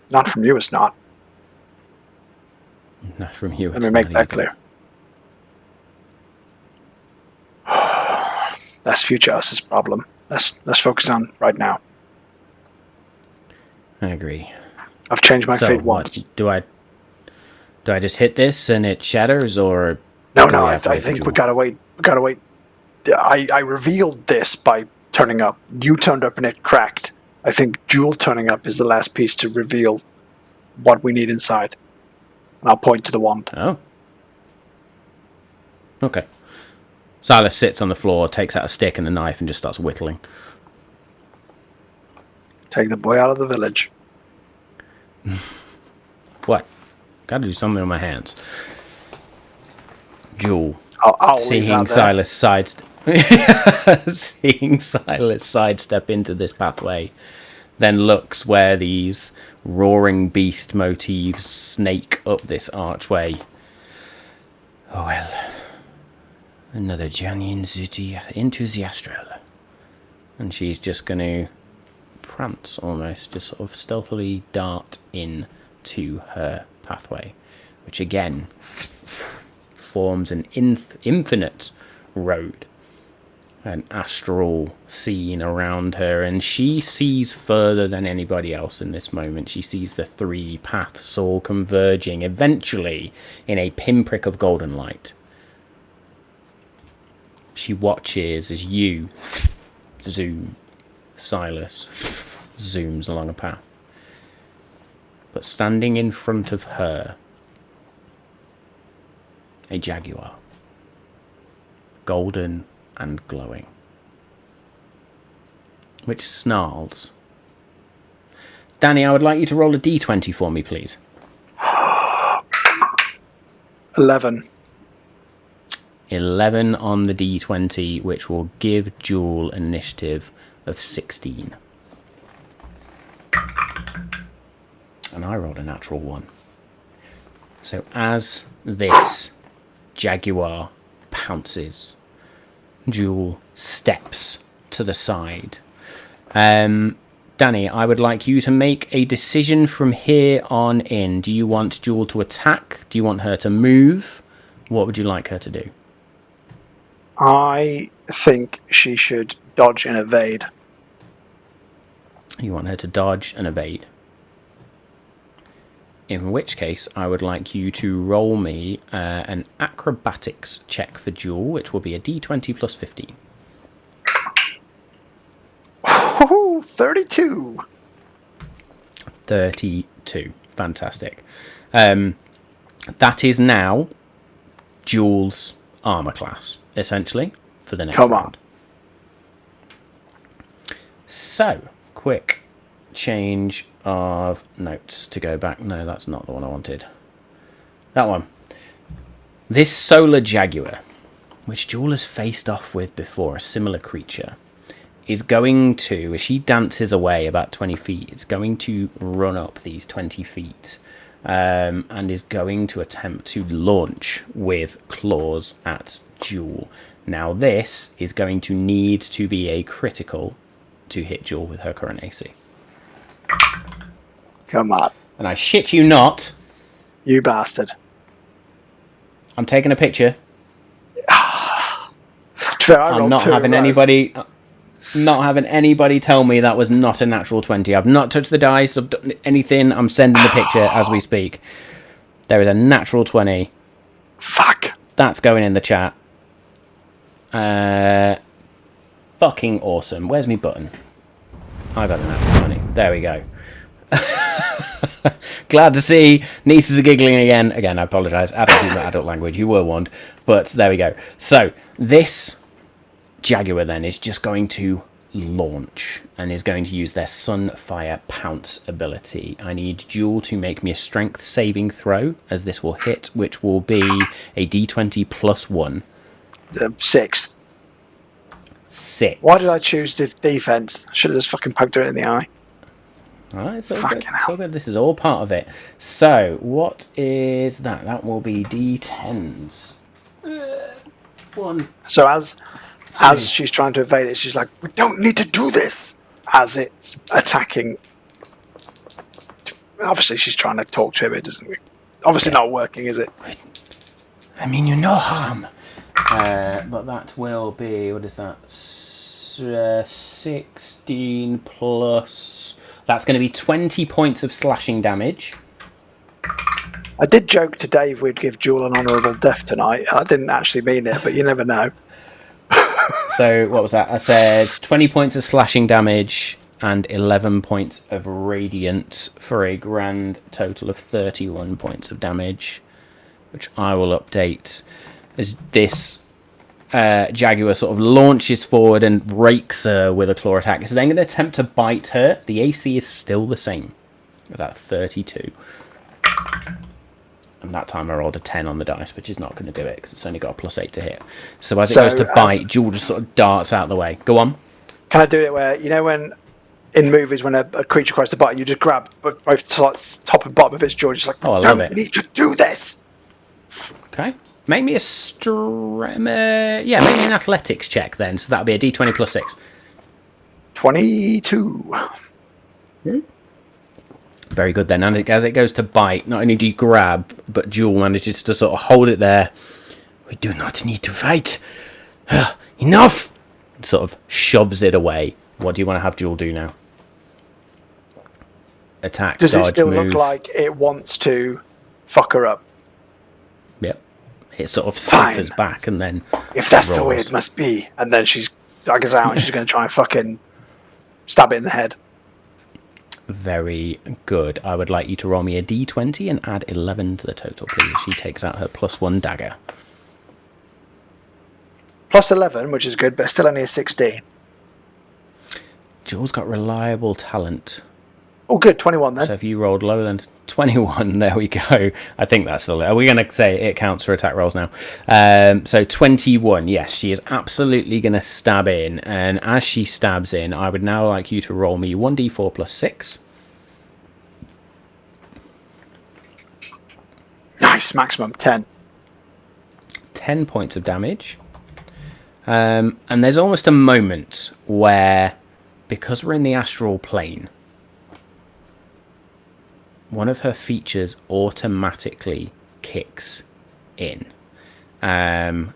Not from you, it's not. Not from you. Let me make that clear. That's future us's problem. Let's focus on right now. I agree. I've changed my fate once. Do I just hit this and it shatters, or no? I think we gotta wait. I revealed this by turning up. You turned up and it cracked. I think Jewel turning up is the last piece to reveal what we need inside. And I'll point to the wand. Oh. Okay. Silas sits on the floor, takes out a stick and a knife, and just starts whittling. Take the boy out of the village. What? Gotta do something with my hands. Jewel. I'll seeing Silas seeing Silas sidestep into this pathway, then looks where these roaring beast motifs snake up this archway. Oh well. Another journey into the astral. And she's just going to prance almost, just sort of stealthily dart in to her pathway, which again forms an infinite road, an astral scene around her, and she sees further than anybody else in this moment. She sees the three paths all converging eventually in a pinprick of golden light. She watches as you zoom. Silas zooms along a path. But standing in front of her, a jaguar. Golden and glowing. Which snarls. Danny, I would like you to roll a d20 for me, please. 11. 11 on the d20, which will give Jewel initiative of 16. And I rolled a natural 1. So as this jaguar pounces, Jewel steps to the side. Danny, I would like you to make a decision from here on in. Do you want Jewel to attack? Do you want her to move? What would you like her to do? I think she should dodge and evade. You want her to dodge and evade. In which case, I would like you to roll me an acrobatics check for Jewel, which will be a d20 plus 15. Oh, 32. 32. Fantastic. That is now Jewel's armor class, essentially, for the next round. So, quick change of notes to go back. No, that's not the one I wanted. That one. This solar jaguar, which Jewel has faced off with before, a similar creature, is going to, as she dances away about 20 feet, it's going to run up these 20 feet and is going to attempt to launch with claws at Jewel. Now this is going to need to be a critical to hit Jewel with her current AC. Come on. And I shit you not. You bastard. I'm taking a picture. I'm not having anybody tell me that was not a natural 20. I've not touched the dice. I've done anything. I'm sending the picture as we speak. There is a natural 20. Fuck. That's going in the chat. Fucking awesome. Where's my button? I got a natural 20. There we go. Glad to see nieces are giggling again. Again, I apologise. Adult language. You were warned. But there we go. So this Jaguar then is just going to launch and is going to use their Sunfire Pounce ability. I need Jewel to make me a strength saving throw as this will hit, which will be a d20 plus 1. 6. 6. Why did I choose defense? I should have just fucking poked her in the eye. Alright, it's all good. It's all good. This is all part of it. So, what is that? That will be d10s. 1. So as she's trying to evade it, she's like, "We don't need to do this." As it's attacking, obviously she's trying to talk to him. It doesn't. Obviously not working, is it? I mean, you no harm. But that will be, what is that? 16 plus. That's going to be 20 points of slashing damage. I did joke to Dave we'd give Jewel an honourable death tonight. I didn't actually mean it, but you never know. So, what was that? I said 20 points of slashing damage and 11 points of radiant for a grand total of 31 points of damage, which I will update as this Jaguar sort of launches forward and rakes her with a claw attack. It's then going to attempt to bite her. The AC is still the same, about 32. And that time I rolled a 10 on the dice, which is not going to do it because it's only got a +8 to hit. So as it goes to bite, Jewel just sort of darts out of the way. Go on. Can I do it where, you know, when in movies when a creature tries to bite, you just grab both top and bottom of its jaw, just like, I love it. Need to do this. Okay. Make me an athletics check then. So that'll be a d20 plus 6. 22. Very good then. And as it goes to bite, not only do you grab, but Jewel manages to sort of hold it there. We do not need to fight. Enough! Sort of shoves it away. What do you want to have Jewel do now? Attack, Does dodge, it still move. look like it wants to fuck her up? Yep. It sort of scatters back and then if that's the way it must be. And then she's daggers out and she's going to try and fucking stab it in the head. Very good. I would like you to roll me a d20 and add 11 to the total, please. She takes out her +1 dagger. Plus 11, which is good, but still only a 16. Jewel's got reliable talent. Oh, good, 21 then. So if you rolled lower than 21, there we go. I think that's the... Are we going to say it counts for attack rolls now? So 21, yes, she is absolutely going to stab in. And as she stabs in, I would now like you to roll me 1d4 plus 6. Nice, maximum 10. 10 points of damage. And there's almost a moment where, because we're in the astral plane, one of her features automatically kicks in. And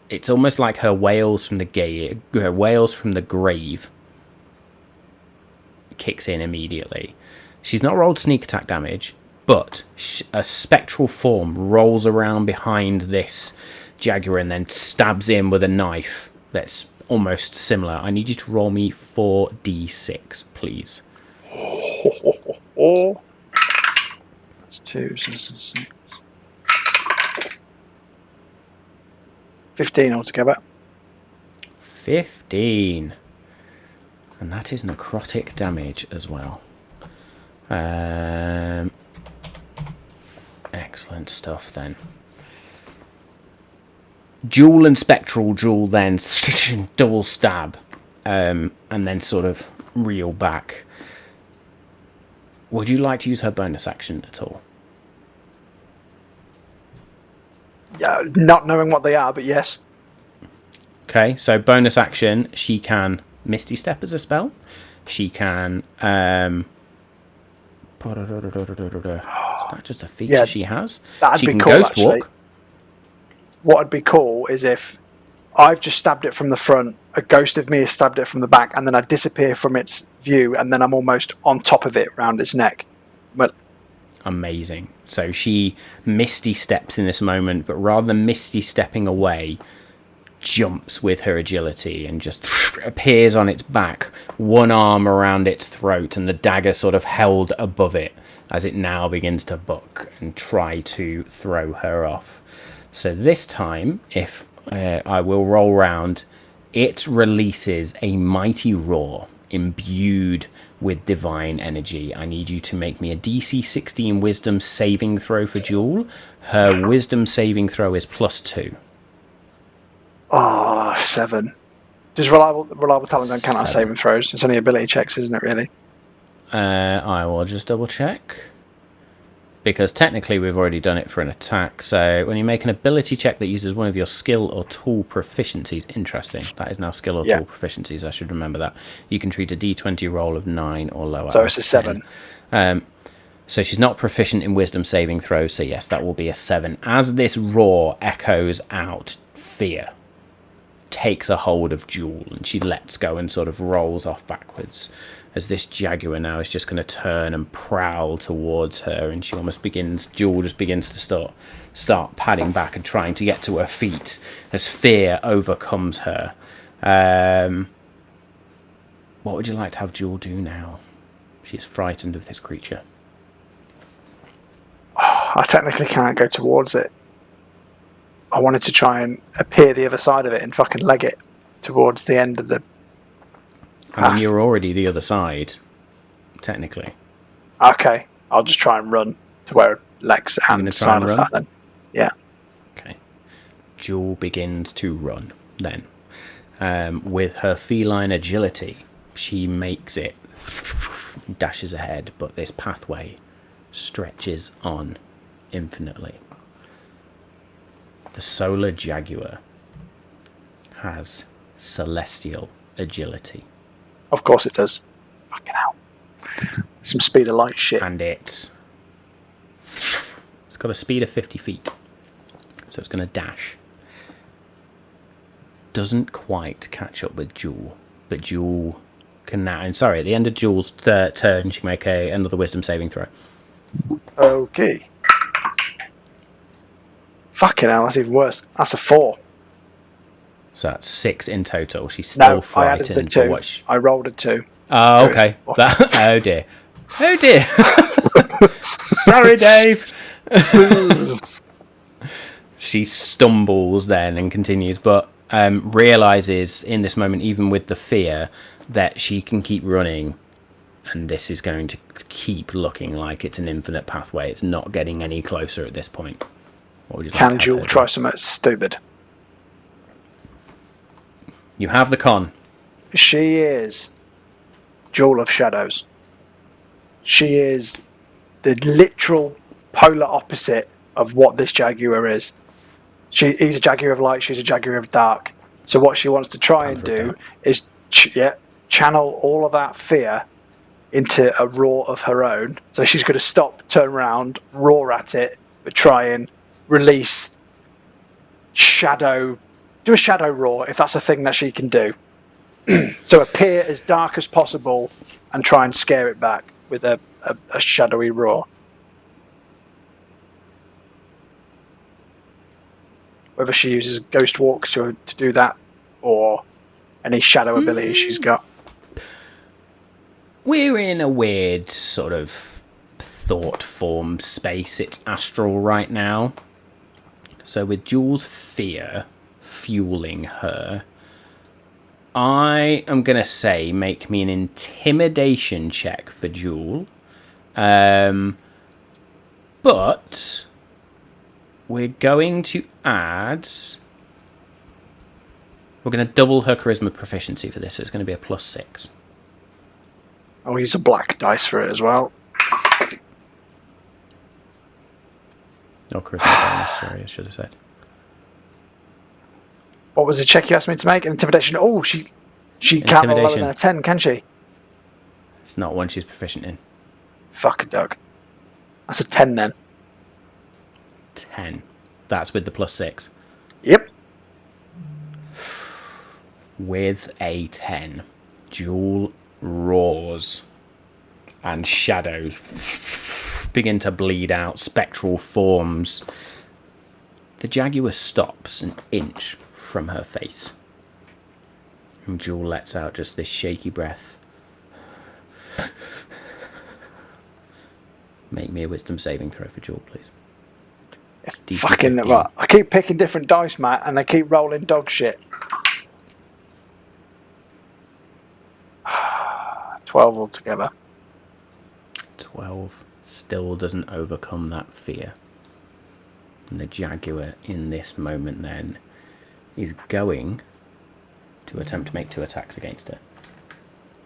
it's almost like her wails from the grave kicks in immediately. She's not rolled sneak attack damage, but a spectral form rolls around behind this Jaguar and then stabs in with a knife that's almost similar. I need you to roll me 4d6, please. That's 2, 6. 15 altogether. 15. And that is necrotic damage as well. Excellent stuff then. Jewel and Spectral Jewel then double stab and then sort of reel back. Would you like to use her bonus action at all? Yeah, not knowing what they are, but yes. Okay, so bonus action, she can Misty Step as a spell. She can... is that just a feature Yeah, she has? that'd She be can cool, Ghost actually. Walk. What'd be cool is if I've just stabbed it from the front, a ghost of me has stabbed it from the back, and then I disappear from its view, and then I'm almost on top of it around its neck. But Amazing. So she Misty Steps in this moment, but rather than Misty stepping away, jumps with her agility and just appears on its back, one arm around its throat and the dagger sort of held above it as it now begins to buck and try to throw her off. So this time, if I will roll round, it releases a mighty roar imbued with divine energy. I need you to make me a DC 16 wisdom saving throw for Jewel. Her wisdom saving throw is +2. 7. Does reliable talent don't count on 7. saving throws? It's only ability checks, isn't it? Really? I will just double check. Because technically we've already done it for an attack. So when you make an ability check that uses one of your skill or tool proficiencies, interesting. That is now skill or tool proficiencies. I should remember that. You can treat a D20 roll of 9 or lower. So it's a 7. So she's not proficient in wisdom saving throws. So yes, that will be a 7. As this roar echoes out, fear takes a hold of Jewel and she lets go and sort of rolls off backwards as this jaguar now is just going to turn and prowl towards her, and she almost begins, Jewel just begins to start padding back and trying to get to her feet as fear overcomes her. What would you like to have Jewel do now? She's frightened of this creature. I technically can't go towards it. I wanted to try and appear the other side of it and fucking leg it towards the end of the... I mean, you're already the other side, technically. Okay, I'll just try and run to where Lex and Silas are then. Yeah. Okay. Jewel begins to run then. With her feline agility, she makes it, dashes ahead, but this pathway stretches on infinitely. The solar jaguar has celestial agility. Of course it does. Fucking hell. Some speed of light shit. And it's got a speed of 50 feet. So it's going to dash. Doesn't quite catch up with Jewel. But Jewel can now... And sorry, at the end of Jewel's turn, she can make another wisdom saving throw. Okay. Fucking hell, that's even worse. That's a 4. So that's 6 in total. She's still frightened. I added the 2. I rolled a 2. Oh, okay. Oh dear. Oh dear. Sorry, Dave. She stumbles then and continues, but realizes in this moment, even with the fear, that she can keep running, and this is going to keep looking like it's an infinite pathway. It's not getting any closer at this point. What would you like Can Jewel try something stupid? You have the con. She is Jewel of Shadows. She is the literal polar opposite of what this Jaguar is. He's a Jaguar of light, she's a Jaguar of dark. So what she wants to try and do is channel all of that fear into a roar of her own. So she's going to stop, turn around, roar at it, but try and release do a shadow roar if that's a thing that she can do. So appear as dark as possible and try and scare it back with a shadowy roar. Whether she uses Ghost Walk to do that or any shadow ability she's got. We're in a weird sort of thought form space. It's astral right now. So with Jewel's fear fueling her, I am going to say make me an intimidation check for Jewel. But we're going to add... We're going to double her charisma proficiency for this, so it's going to be a +6. I'll use a black dice for it as well. Oh, charisma bonus, sorry, I should have said. What was the check you asked me to make? Intimidation. Oh, she can't roll lower than a 10, can she? It's not one she's proficient in. Fuck a Doug. That's a 10 then. 10. That's with the +6. Yep. With a 10, Jewel roars and shadows begin to bleed out, spectral forms. The Jaguar stops an inch from her face. And Jewel lets out just this shaky breath. Make me a wisdom saving throw for Jewel, please. Fucking, I keep picking different dice, Matt, and they keep rolling dog shit. 12 altogether. 12 still doesn't overcome that fear. And the Jaguar in this moment then is going to attempt to make 2 attacks against her.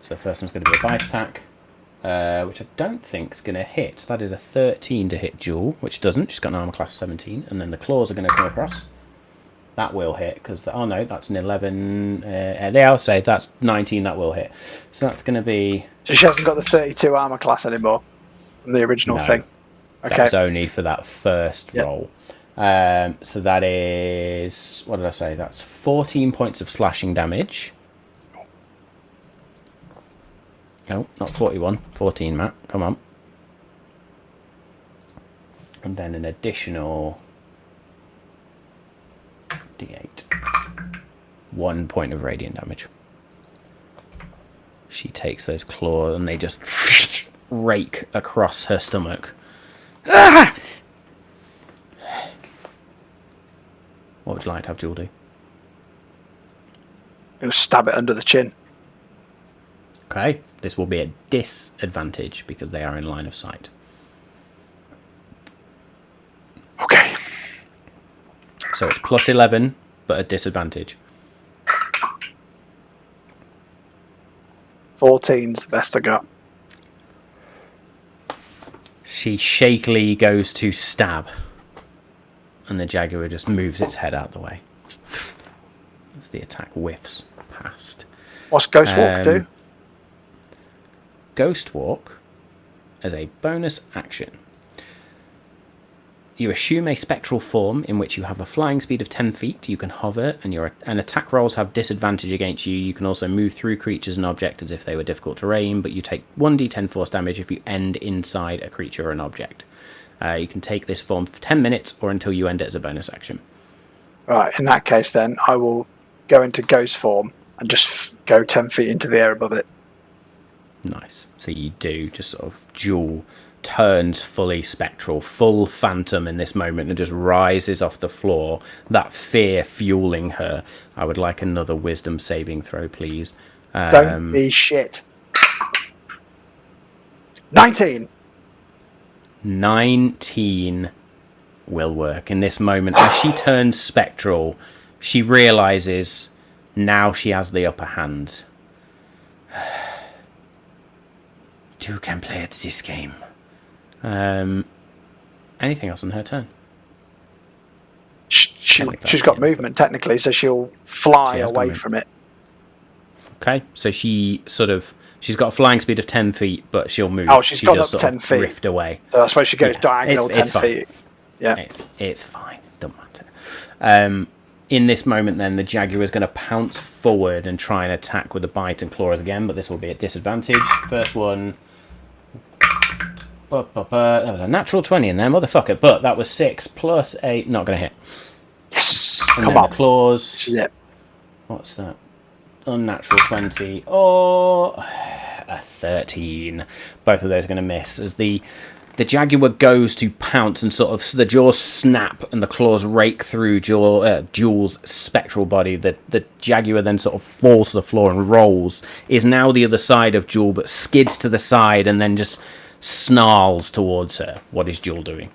So the first one's going to be a bite attack, which I don't think is going to hit. That is a 13 to hit Jewel, which doesn't. She's got an armor class 17. And then the claws are going to come across. That will hit, because, oh no, that's an 11. I'll say that's 19, that will hit. So that's going to be... So she hasn't got the 32 armor class anymore from the original thing? Okay. That was only for that first roll. So that is... What did I say? That's 14 points of slashing damage. No, not 41. 14, Matt. Come on. And then an additional... D8. 1 point of radiant damage. She takes those claws and they just rake across her stomach. Ah! What would you like to have Jewel do? I'm going to stab it under the chin. Okay, this will be a disadvantage because they are in line of sight. Okay. So it's +11, but a disadvantage. 14's the best I got. She shakily goes to stab, and the Jaguar just moves its head out the way. As the attack whiffs past. What's Ghost Walk do? Ghost Walk, as a bonus action, you assume a spectral form in which you have a flying speed of 10 feet, you can hover, and attack rolls have disadvantage against you. You can also move through creatures and objects as if they were difficult to aim, but you take 1d10 force damage if you end inside a creature or an object. You can take this form for 10 minutes or until you end it as a bonus action. Right, in that case then, I will go into ghost form and just go 10 feet into the air above it. Nice. So you do, just sort of Jewel turns fully spectral, full phantom in this moment, and just rises off the floor, that fear fueling her. I would like another wisdom saving throw, please. Don't be shit. 19! 19 will work. In this moment, as she turns spectral, she realises now she has the upper hand. Two can play at this game. Anything else on her turn? She's got movement technically, so she'll fly away from it. Okay, so she's got a flying speed of 10 feet, but she'll move. Oh, she's got up 10 feet. Drift away. So I suppose she goes diagonal 10 feet. Yeah, it's fine. Doesn't matter. In this moment, then the Jaguar is going to pounce forward and try and attack with the bite and claws again, but this will be at disadvantage. First one. That was a natural 20 in there, motherfucker. But that was 6 plus 8. Not going to hit. Yes! And Come then on. The claws. Yeah. What's that? Unnatural 20. Or a 13. Both of those are going to miss. As the Jaguar goes to pounce and sort of the jaws snap and the claws rake through Jewel's spectral body. The Jaguar then sort of falls to the floor and rolls. Is now the other side of Jewel, but skids to the side and then just snarls towards her. What is Jewel doing?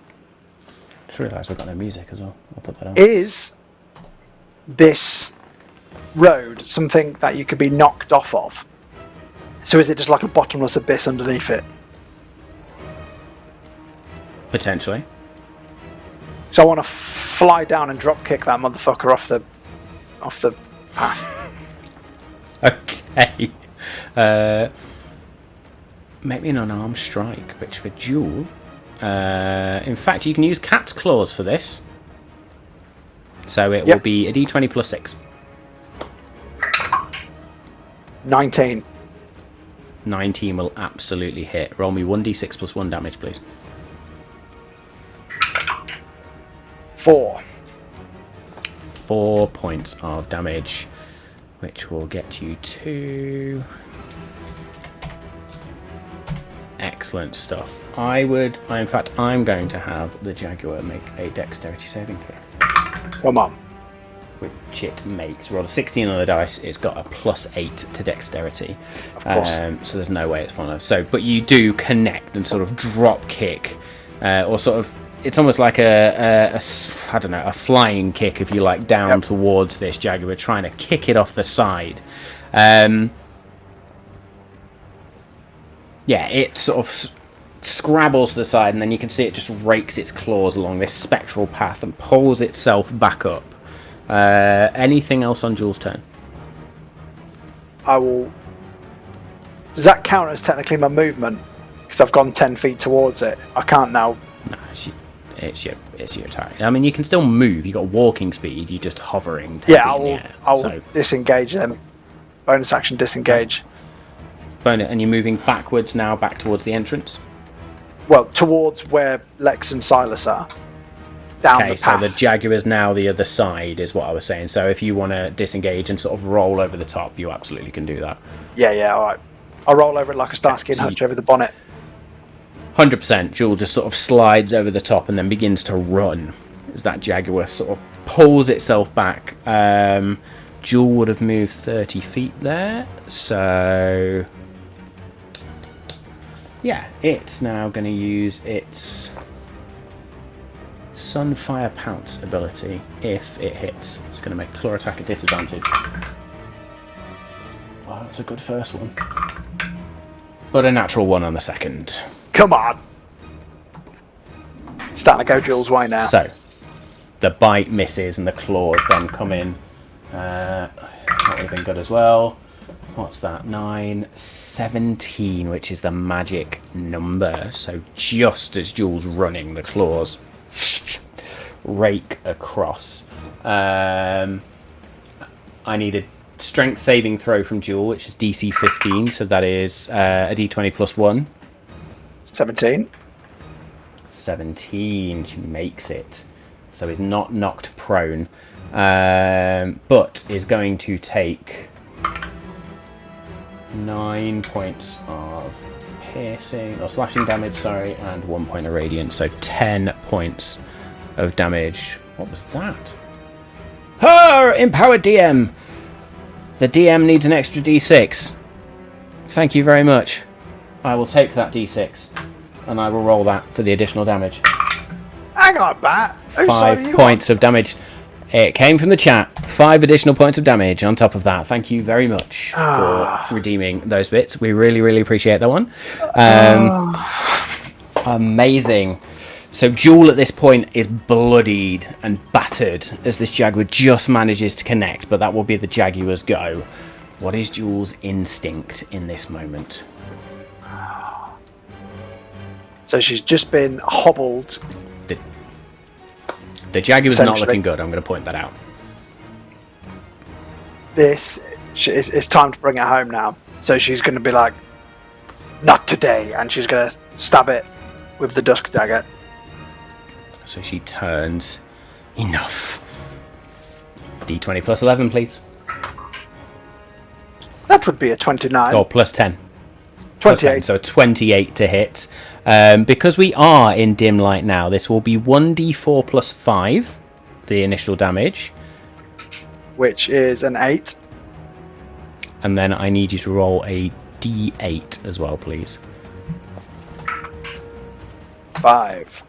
I just realised we've got no music as well. I'll put that on. Is this road something that you could be knocked off of? So is it just like a bottomless abyss underneath it? Potentially. So I want to fly down and drop kick that motherfucker off the off the path. Okay. Make me an unarmed strike, which for Jewel... in fact, you can use cat's claws for this. So it will be a d20 plus 6. 19. 19 will absolutely hit. Roll me 1d6 plus 1 damage, please. 4. 4 points of damage, which will get you to... Excellent stuff. I'm going to have the Jaguar make a dexterity saving throw. Come on. Which it makes. Roll a 16 on the dice. It's got a plus 8 to dexterity. Of course. So there's no way it's fallen off. So, but you do connect and sort of drop kick, or sort of. It's almost like a flying kick, if you like, down towards this Jaguar, trying to kick it off the side. It sort of scrabbles to the side, and then you can see it just rakes its claws along this spectral path and pulls itself back up. Anything else on Jules' turn? I will... Does that count as technically my movement? Because I've gone 10 feet towards it. I can't now... No, it's your attack. I mean, you can still move. You've got walking speed. You're just hovering 10 feet in the air. I'll disengage them. Bonus action, disengage. And you're moving backwards now, back towards the entrance? Well, towards where Lex and Silas are. Down the path. So the Jaguar is now the other side, is what I was saying. So if you want to disengage and sort of roll over the top, you absolutely can do that. Yeah, alright. I'll roll over it like a Starsky and Hutch over the bonnet. 100%. Jewel just sort of slides over the top and then begins to run as that Jaguar sort of pulls itself back. Jewel would have moved 30 feet there. So... yeah, it's now going to use its Sunfire Pounce ability if it hits. It's going to make claw attack a disadvantage. Well, that's a good first one. But a natural one on the second. Come on! Starting to go Jules' way now. So, the bite misses and the claws then come in. That would have been good as well. What's that? 9, 17, which is the magic number. So just as Jules running, the claws rake across. I need a strength saving throw from Jewel, which is DC 15. So that is a D20 plus 1. 17. 17. She makes it. So is not knocked prone. But is going to take 9 points of piercing, or slashing damage, sorry, and 1 point of radiant, so 10 points of damage. What was that? Oh, empowered DM! The DM needs an extra d6. Thank you very much. I will take that d6, and I will roll that for the additional damage. Hang on, Bat. 5 points of damage. It came from the chat. 5 additional points of damage on top of that. Thank you very much for redeeming those bits. We really, really appreciate that one. Amazing. So Jewel at this point is bloodied and battered as this Jaguar just manages to connect, but that will be the Jaguar's go. What is Jewel's instinct in this moment? So she's just been hobbled. The Jaguar's not looking good, I'm going to point that out. It's time to bring it home now. So she's going to be like, not today, and she's going to stab it with the dusk dagger. So she turns. Enough. D20 plus 11, please. That would be a 29. Oh, plus 10. 28. Plus 10, so 28 to hit. Because we are in dim light now, this will be 1d4 plus 5, the initial damage. Which is an 8. And then I need you to roll a d8 as well, please. 5.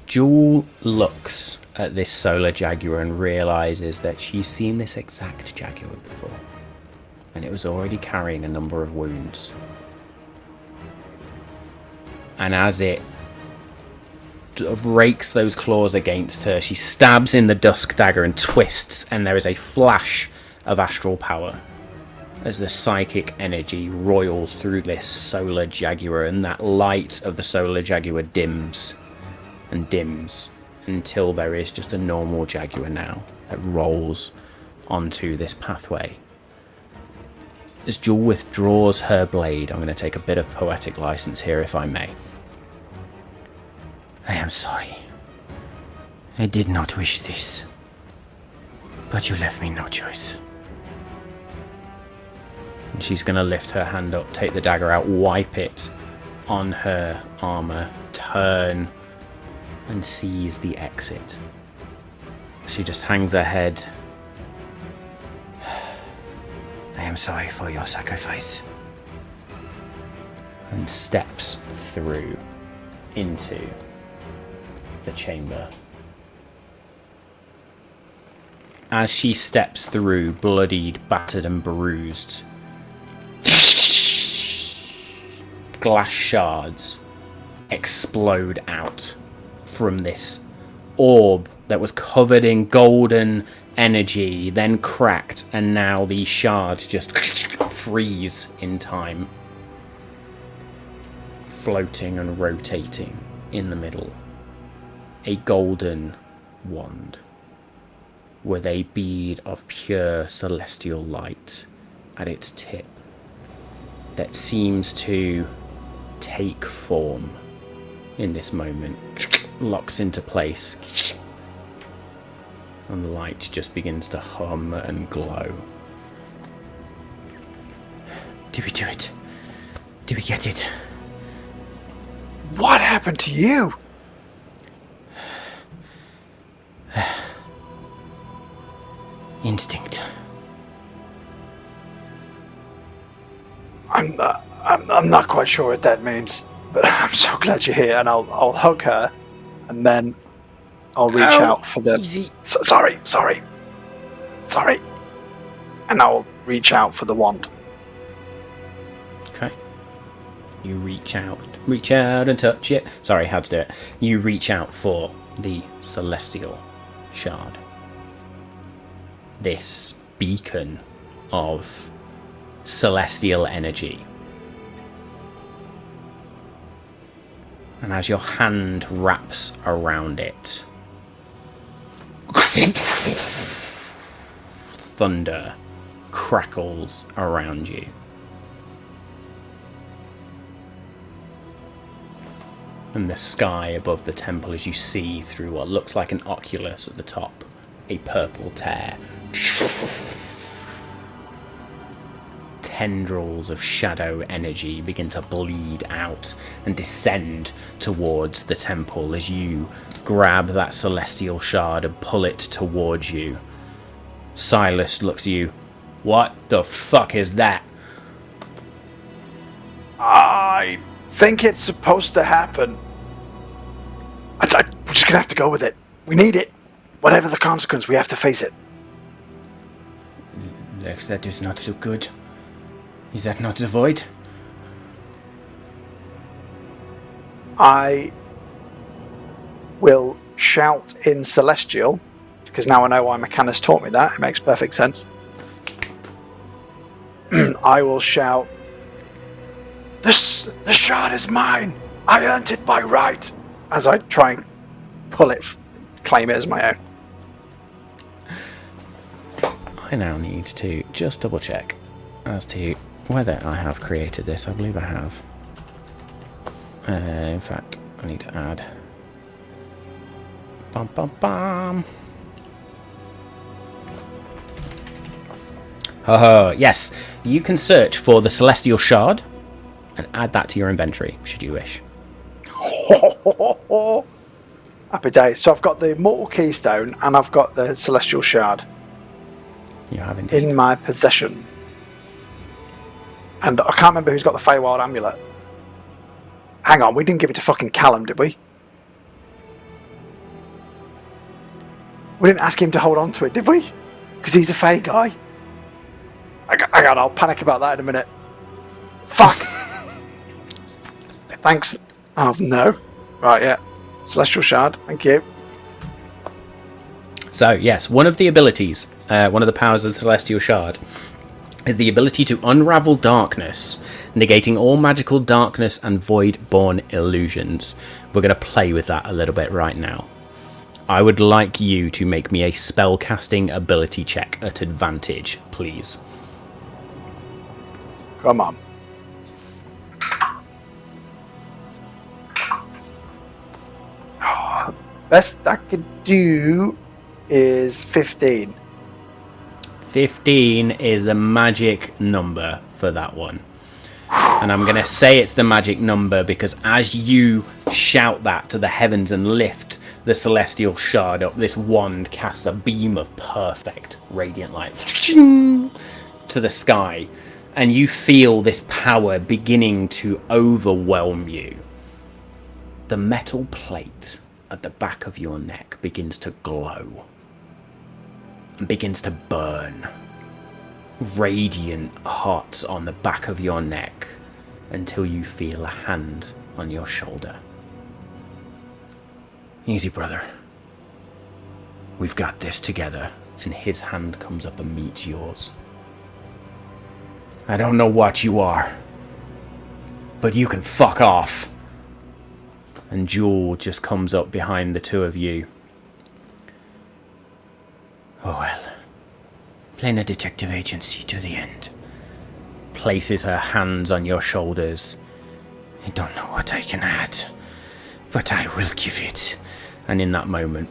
Jewel looks at this solar Jaguar and realizes that she's seen this exact Jaguar before. And it was already carrying a number of wounds. And as it rakes those claws against her. She stabs in the dusk dagger and twists, and there is a flash of astral power as the psychic energy roils through this solar jaguar, and that light of the solar jaguar dims and dims until there is just a normal jaguar now that rolls onto this pathway. As Jewel withdraws her blade, I'm going to take a bit of poetic license here, if I may. I am sorry. I did not wish this. But you left me no choice. And she's going to lift her hand up, take the dagger out, wipe it on her armor, turn, and seize the exit. She just hangs her head. I am sorry for your sacrifice. And steps through into the chamber. As she steps through, bloodied, battered and bruised, glass shards explode out from this orb that was covered in golden energy, then cracked, and now these shards just freeze in time, floating and rotating in the middle. A golden wand with a bead of pure celestial light at its tip that seems to take form in this moment, locks into place, and the light just begins to hum and glow. Did we do it? Did we get it? What happened to you? Instinct. I'm not quite sure what that means, but I'm so glad you're here, and I'll hug her, and then I'll reach out for the... Easy. Sorry. And I'll reach out for the wand. Okay. You reach out and touch it. Sorry, how to do it. You reach out for the celestial shard. This beacon of celestial energy. And as your hand wraps around it, thunder crackles around you. And the sky above the temple, as you see through what looks like an oculus at the top, a purple tear. Tendrils of shadow energy begin to bleed out and descend towards the temple as you grab that celestial shard and pull it towards you. Silas looks at you. What the fuck is that? I think it's supposed to happen. We're just gonna have to go with it. We need it. Whatever the consequence, we have to face it. Lex, that does not look good. Is that not the void? I will shout in Celestial, because now I know why Mechanus taught me that. It makes perfect sense. I will shout, the shard is mine! I earned it by right! As I try and pull it, claim it as my own. I now need to just double check as to whether I have created this. I believe I have. In fact, I need to add. Bum bum bum. Yes, you can search for the Celestial Shard and add that to your inventory, should you wish. Happy days. So I've got the Mortal Keystone and I've got the Celestial Shard. You have indeed. In my possession. And I can't remember who's got the Feywild Amulet. Hang on, we didn't give it to fucking Callum, did we? We didn't ask him to hold on to it, did we? Because he's a Fey guy. Hang on, I'll panic about that in a minute. Fuck! Thanks. Oh, no. Right, yeah. Celestial Shard, thank you. So, yes, one of the abilities, one of the powers of the Celestial Shard, is the ability to unravel darkness, negating all magical darkness and void-born illusions. We're going to play with that a little bit right now. I would like you to make me a spellcasting ability check at advantage, please. Come on. Oh, best I could do is 15. 15 is the magic number for that one. And I'm going to say it's the magic number because as you shout that to the heavens and lift the Celestial Shard up, this wand casts a beam of perfect radiant light to the sky. And you feel this power beginning to overwhelm you. The metal plate at the back of your neck begins to glow and begins to burn. Radiant hot on the back of your neck until you feel a hand on your shoulder. Easy, brother. We've got this together. And his hand comes up and meets yours. I don't know what you are, but you can fuck off. And Jewel just comes up behind the two of you. Oh well. Planar Detective Agency to the end. Places her hands on your shoulders. I don't know what I can add, but I will give it. And in that moment,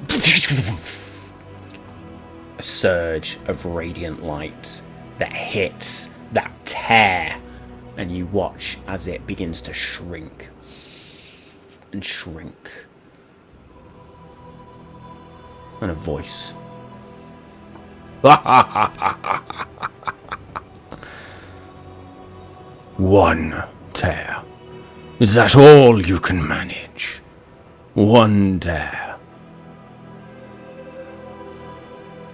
a surge of radiant light that hits, that tear, and you watch as it begins to shrink and shrink. And a voice. One tear. Is that all you can manage? One tear.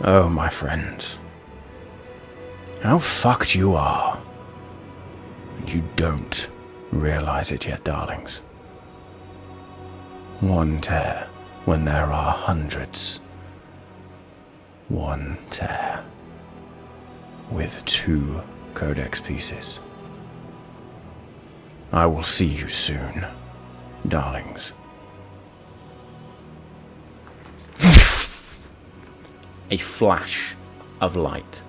Oh, my friends. How fucked you are. And you don't realize it yet, darlings. One tear when there are hundreds. One tear with 2 codex pieces. I will see you soon, darlings. A flash of light.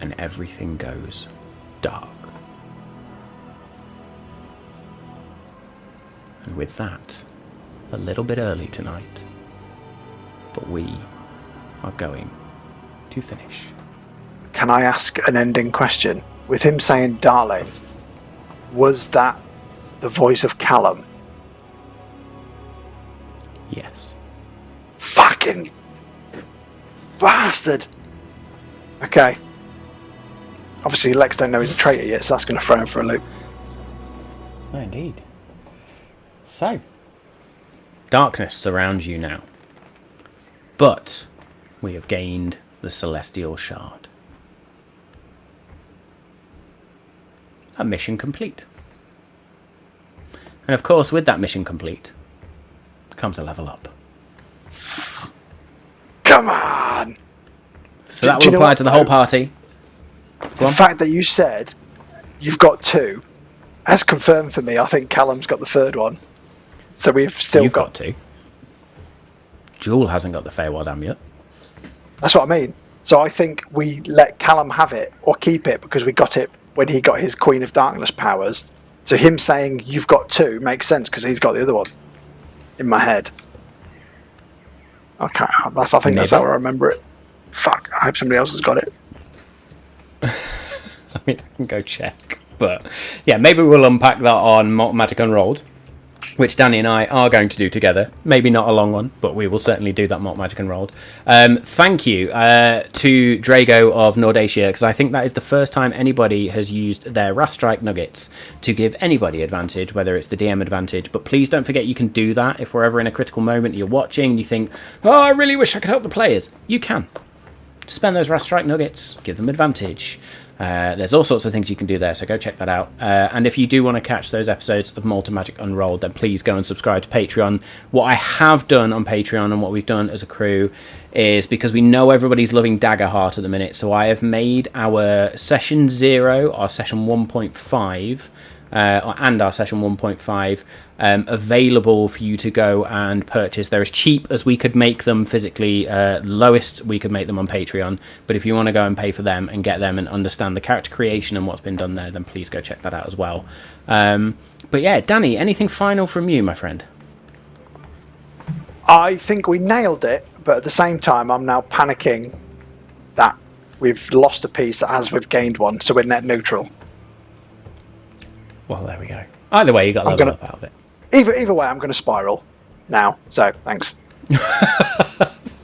And everything goes dark. And with that, a little bit early tonight, but we are going to finish. Can I ask an ending question? With him saying darling, was that the voice of Callum? Yes. Fucking bastard! Okay. Obviously Lex don't know he's a traitor yet, so that's going to throw him for a loop. Oh, indeed. So, darkness surrounds you now. But we have gained the Celestial Shard. A mission complete. And of course, with that mission complete, comes a level up. Come on! So that will apply to the whole party. The fact that you said you've got 2 has confirmed for me. I think Callum's got the 3rd one. So we've still You've got 2. Jewel hasn't got the Feywild Amulet. That's what I mean. So I think we let Callum have it or keep it because we got it when he got his Queen of Darkness powers. So him saying you've got 2 makes sense because he's got the other one in my head. Okay, I think that's how I remember it. Fuck, I hope somebody else has got it. I mean, I can go check. But yeah, maybe we'll unpack that on Magic Unrolled, which Danny and I are going to do together. Maybe not a long one, but we will certainly do that Magic Unrolled. Thank you to Drago of Nordacia, because I think that is the first time anybody has used their Wrath Strike Nuggets to give anybody advantage, whether it's the DM advantage. But please don't forget you can do that if we're ever in a critical moment, you're watching, and you think, oh, I really wish I could help the players. You can. Spend those Wrath Strike Nuggets, give them advantage. There's all sorts of things you can do there, so go check that out. And if you do want to catch those episodes of Malt and Magic Unrolled, then please go and subscribe to Patreon. What I have done on Patreon and what we've done as a crew is, because we know everybody's loving Daggerheart at the minute, so I have made our Session 0, our Session 1.5, and our Session 1.5 available for you to go and purchase. They're as cheap as we could make them physically, lowest we could make them on Patreon, but if you want to go and pay for them and get them and understand the character creation and what's been done there, then please go check that out as well. But yeah, Danny, anything final from you, my friend? I think we nailed it, but at the same time I'm now panicking that we've lost a piece as we've gained one, so we're net neutral. Well, there we go. Either way, you got a level up out of it. Either way, I'm going to spiral now. So, thanks.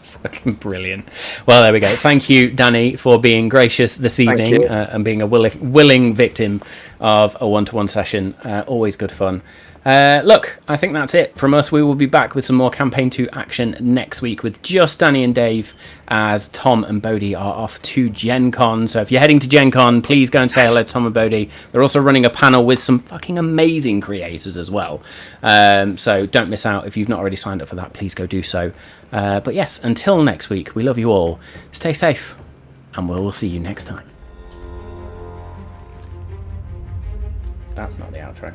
Fucking brilliant. Well, there we go. Thank you, Danny, for being gracious this evening and being a willing victim of a one-to-one session. Always good fun. Look, I think that's it from us. We will be back with some more Campaign 2 action next week with just Danny and Dave, as Tom and Bodhi are off to Gen Con. So if you're heading to Gen Con, please go and say hello to Tom and Bodhi. They're also running a panel with some fucking amazing creators as well. So don't miss out. If you've not already signed up for that, please go do so. But yes, until next week, we love you all. Stay safe, and we'll see you next time. That's not the outro.